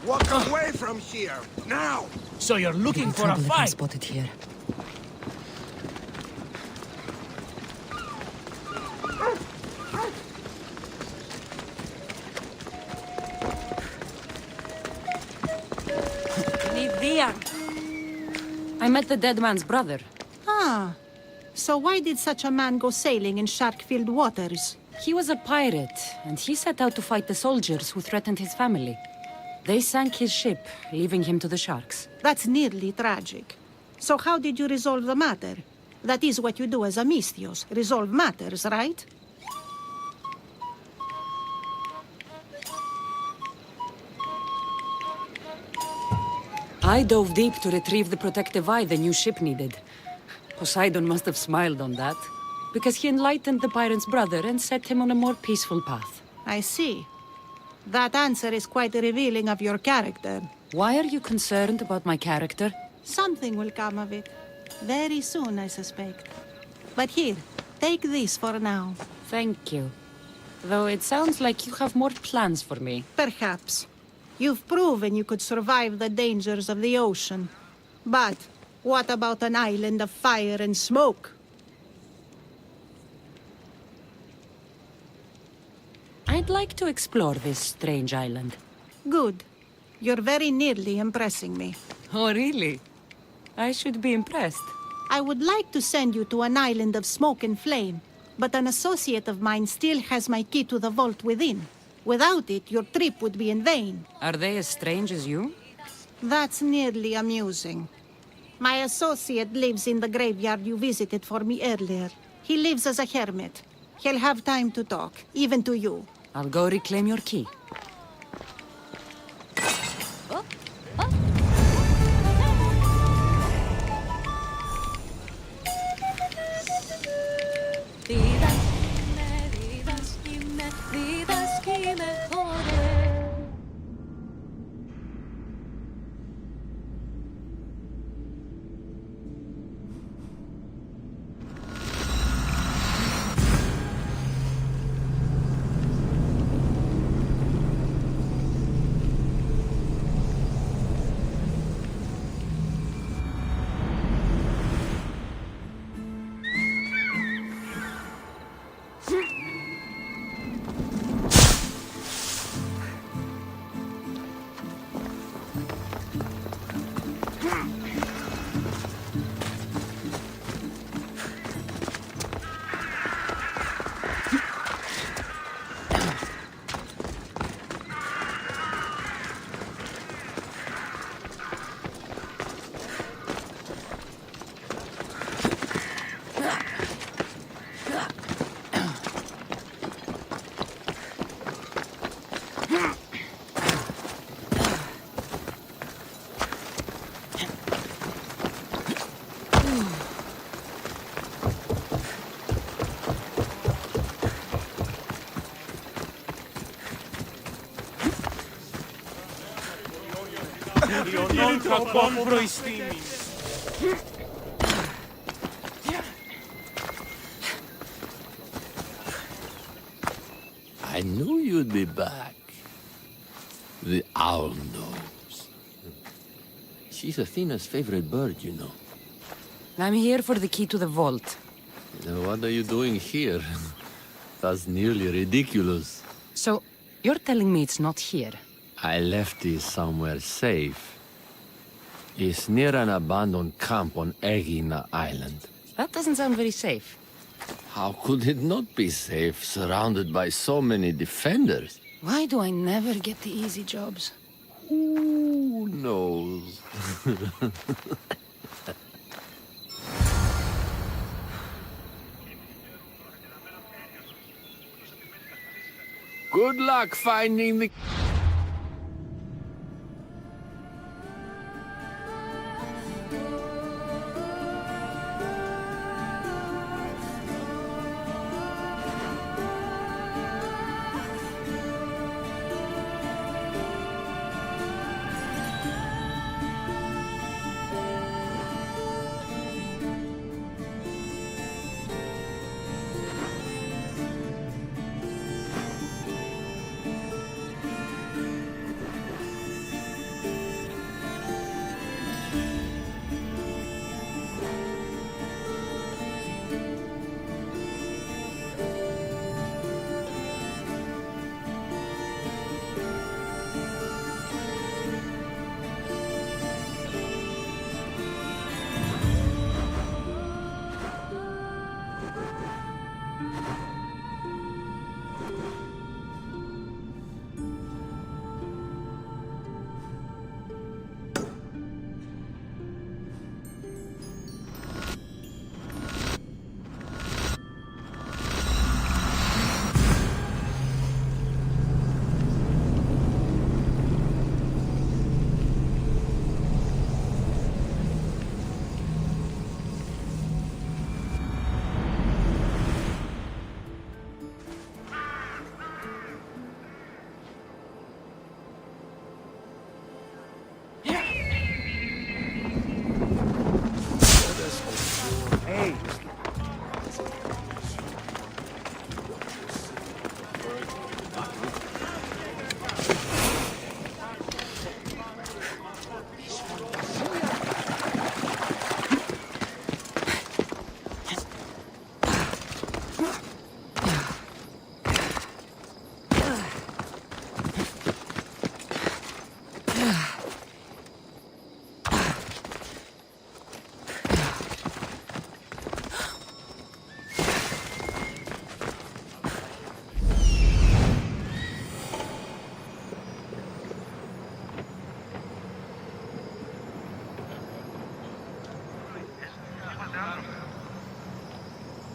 Walk away from here, now! So you're looking for a fight? Spotted here. I met the dead man's brother. Ah, so why did such a man go sailing in shark-filled waters? He was a pirate, and he set out to fight the soldiers who threatened his family. They sank his ship, leaving him to the sharks. That's nearly tragic. So how did you resolve the matter? That is what you do as a Misthios, resolve matters, right? I dove deep to retrieve the protective eye the new ship needed. Poseidon must have smiled on that, because he enlightened the pirate's brother and set him on a more peaceful path. I see. That answer is quite revealing of your character. Why are you concerned about my character? Something will come of it. Very soon, I suspect. But here, take this for now. Thank you. Though it sounds like you have more plans for me. Perhaps. You've proven you could survive the dangers of the ocean. But what about an island of fire and smoke? I'd like to explore this strange island. Good. You're very nearly impressing me. Oh, really? I should be impressed. I would like to send you to an island of smoke and flame, but an associate of mine still has my key to the vault within. Without it, your trip would be in vain. Are they as strange as you? That's nearly amusing. My associate lives in the graveyard you visited for me earlier. He lives as a hermit. He'll have time to talk, even to you. I'll go reclaim your key. I knew you'd be back. The owl knows. She's Athena's favorite bird, you know. I'm here for the key to the vault. Now, what are you doing here? That's nearly ridiculous. So, you're telling me it's not here? I left it somewhere safe. It's near an abandoned camp on Egina Island. That doesn't sound very safe. How could it not be safe, surrounded by so many defenders? Why do I never get the easy jobs? Who knows? Good luck finding the...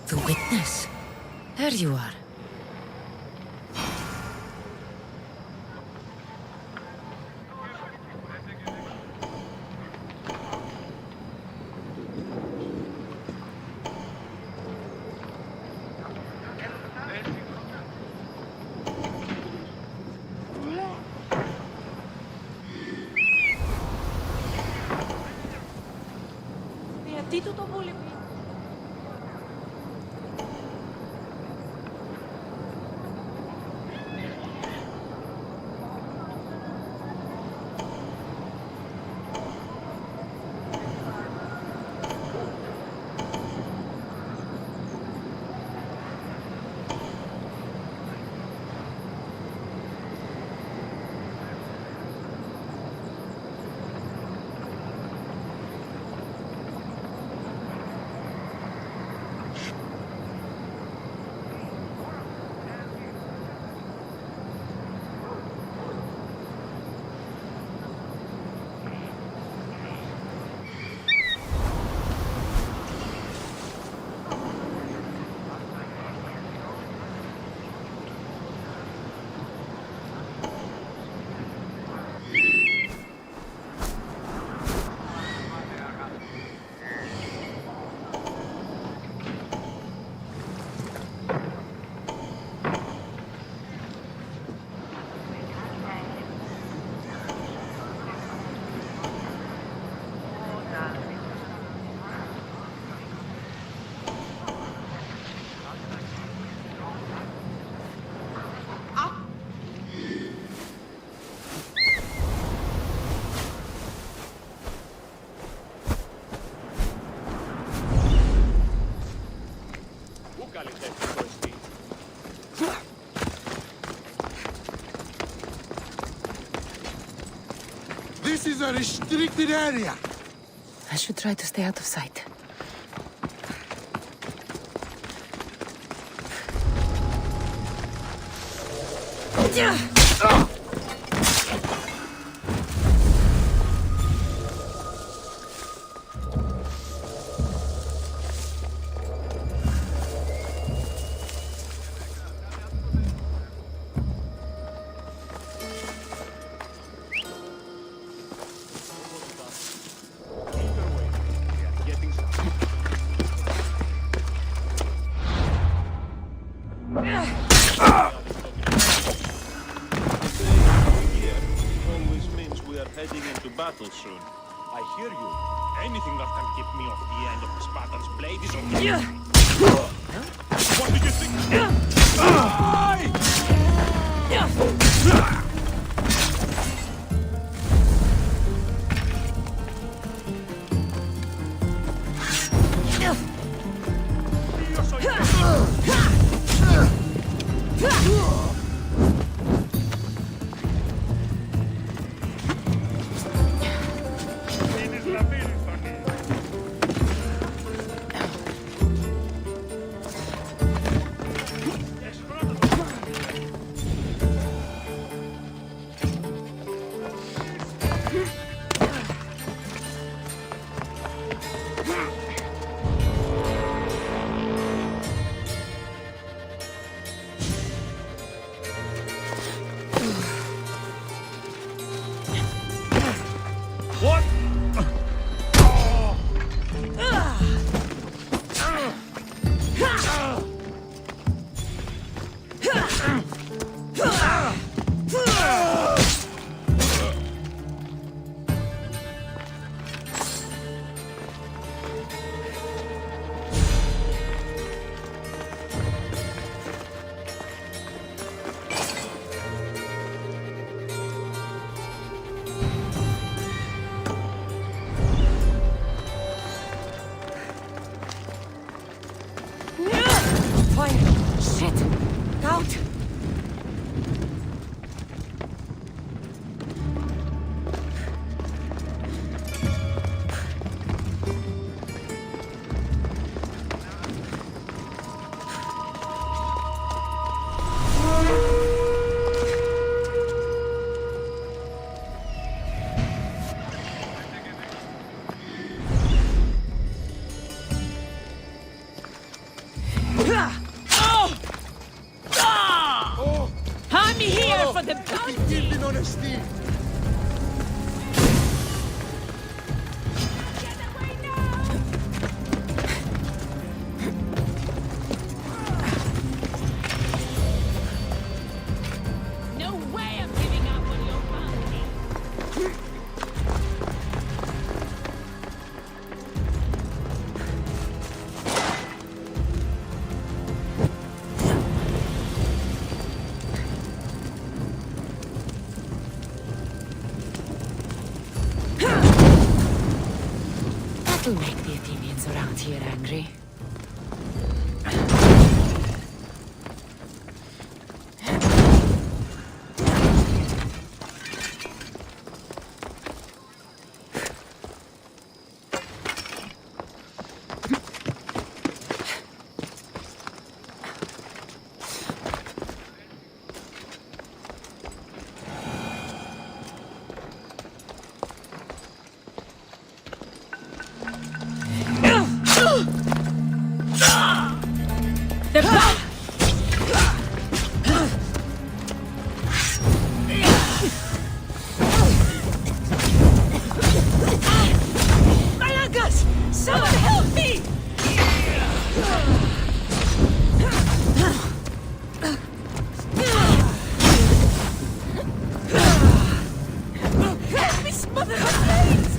The witness. There you are. Dito to bully. This is a restricted area. I should try to stay out of sight. Heading into battle soon. I hear you. Anything that can keep me off the end of the Spartan's blade is okay. What did you think? What? Shit! Out! I'm here for the bounty! No way I'm giving up on your bounty! That'll make the Athenians around here angry. Someone help me! Help me smother the flames!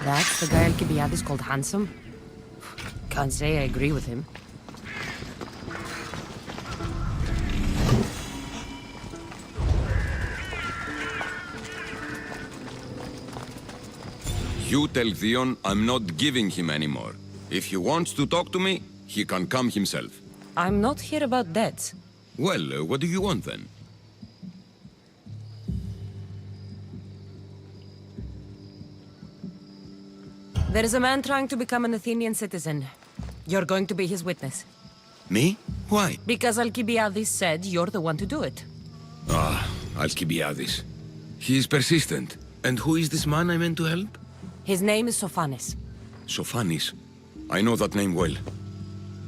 That's the guy Alcibiades called handsome? Can't say I agree with him. You tell Theon I'm not giving him anymore. If he wants to talk to me, he can come himself. I'm not here about debts. Well, what do you want then? There is a man trying to become an Athenian citizen. You're going to be his witness. Me? Why? Because Alcibiades said you're the one to do it. Ah, Alcibiades. He is persistent. And who is this man I meant to help? His name is Sophanes. Sophanis. I know that name well.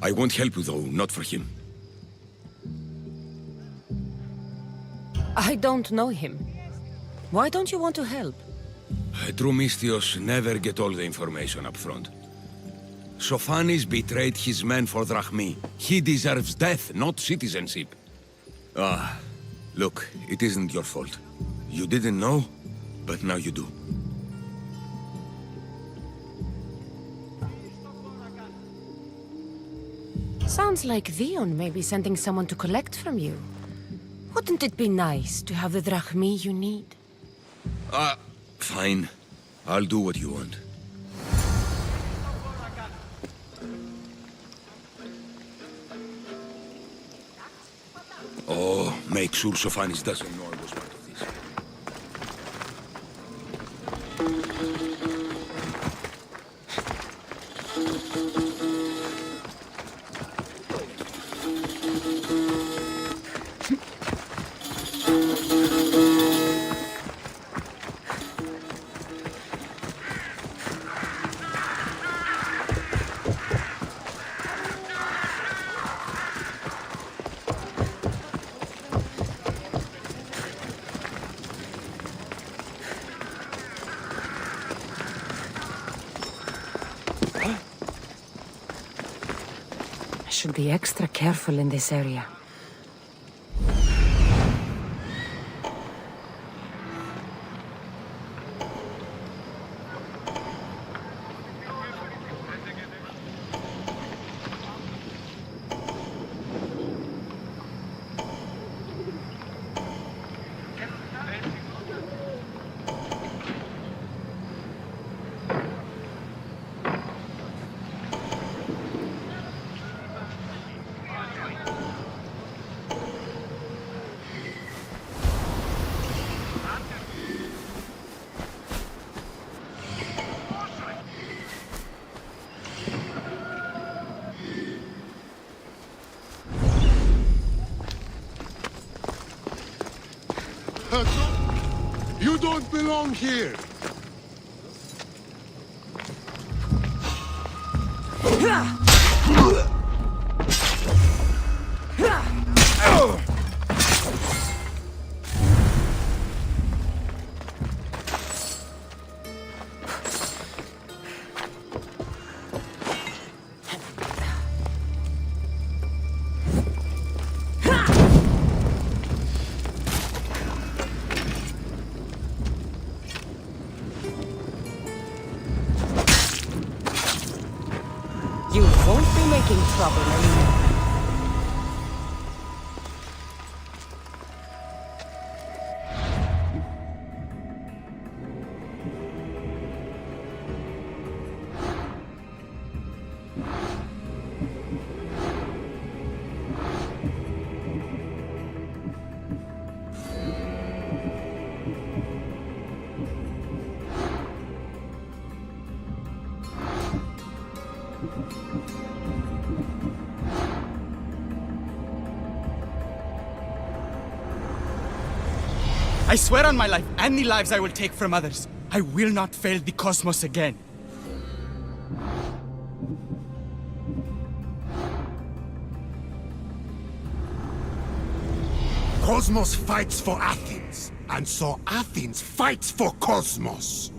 I won't help you though, not for him. I don't know him. Why don't you want to help? True Mystios never get all the information up front. Sophanis betrayed his men for drachmi. He deserves death, not citizenship. Ah, look, it isn't your fault. You didn't know, but now you do. Sounds like Theon may be sending someone to collect from you. Wouldn't it be nice to have the drachmi you need? Fine. I'll do what you want. Oh, make sure Sophanis doesn't know I was part of this. I should be extra careful in this area. You don't belong here! You won't be making trouble anymore. I swear on my life and the lives I will take from others, I will not fail the cosmos again. Cosmos fights for Athens, and so Athens fights for Cosmos.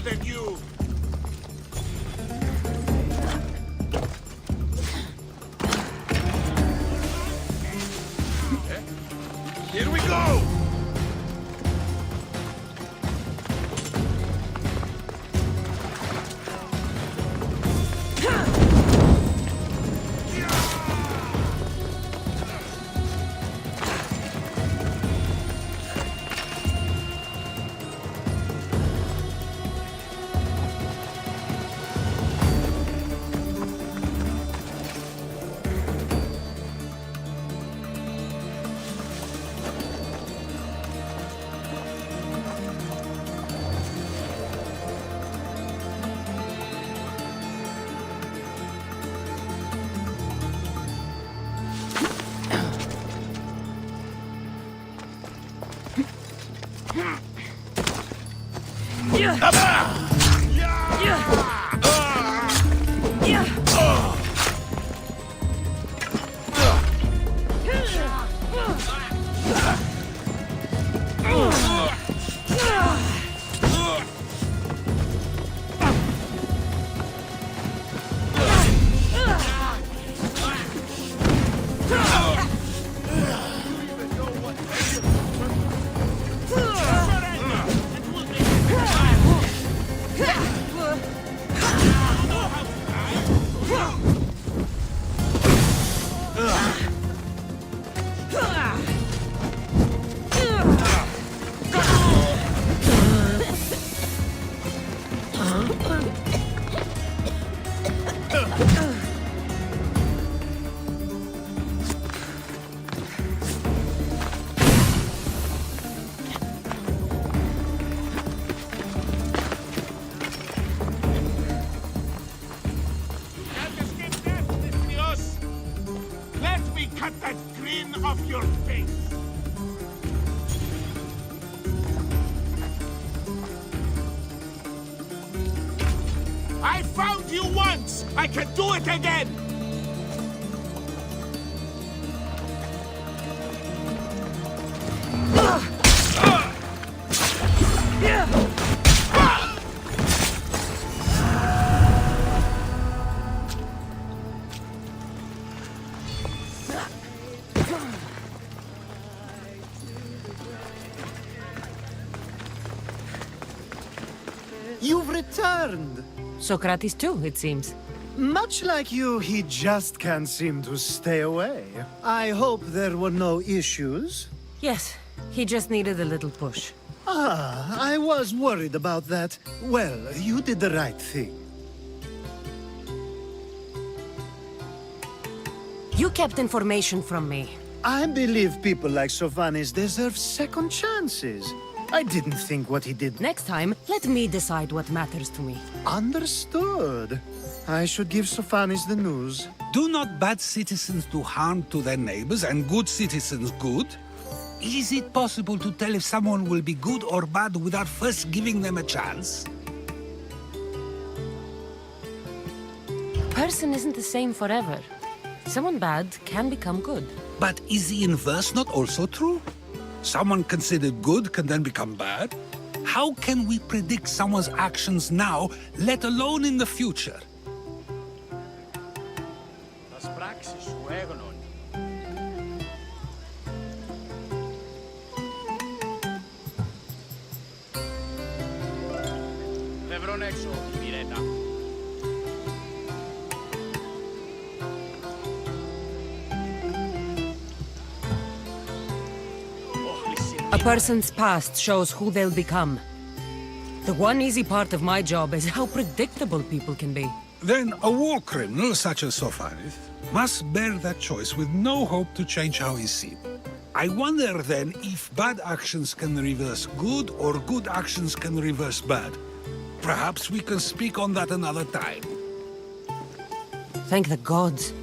than you! Here we go! Cut that grin off your face! I found you once! I can do it again! You've returned! Socrates too, it seems. Much like you, he just can't seem to stay away. I hope there were no issues. Yes, he just needed a little push. Ah, I was worried about that. Well, you did the right thing. You kept information from me. I believe people like Sophanis deserve second chances. I didn't think what he did. Next time, let me decide what matters to me. Understood. I should give Sophanis the news. Do not bad citizens do harm to their neighbors and good citizens good? Is it possible to tell if someone will be good or bad without first giving them a chance? A person isn't the same forever. Someone bad can become good. But is the inverse not also true? Someone considered good can then become bad? How can we predict someone's actions now, let alone in the future? A person's past shows who they'll become. The one easy part of my job is how predictable people can be. Then a war criminal such as Sophanis must bear that choice with no hope to change how he's seen. I wonder then if bad actions can reverse good or good actions can reverse bad. Perhaps we can speak on that another time. Thank the gods.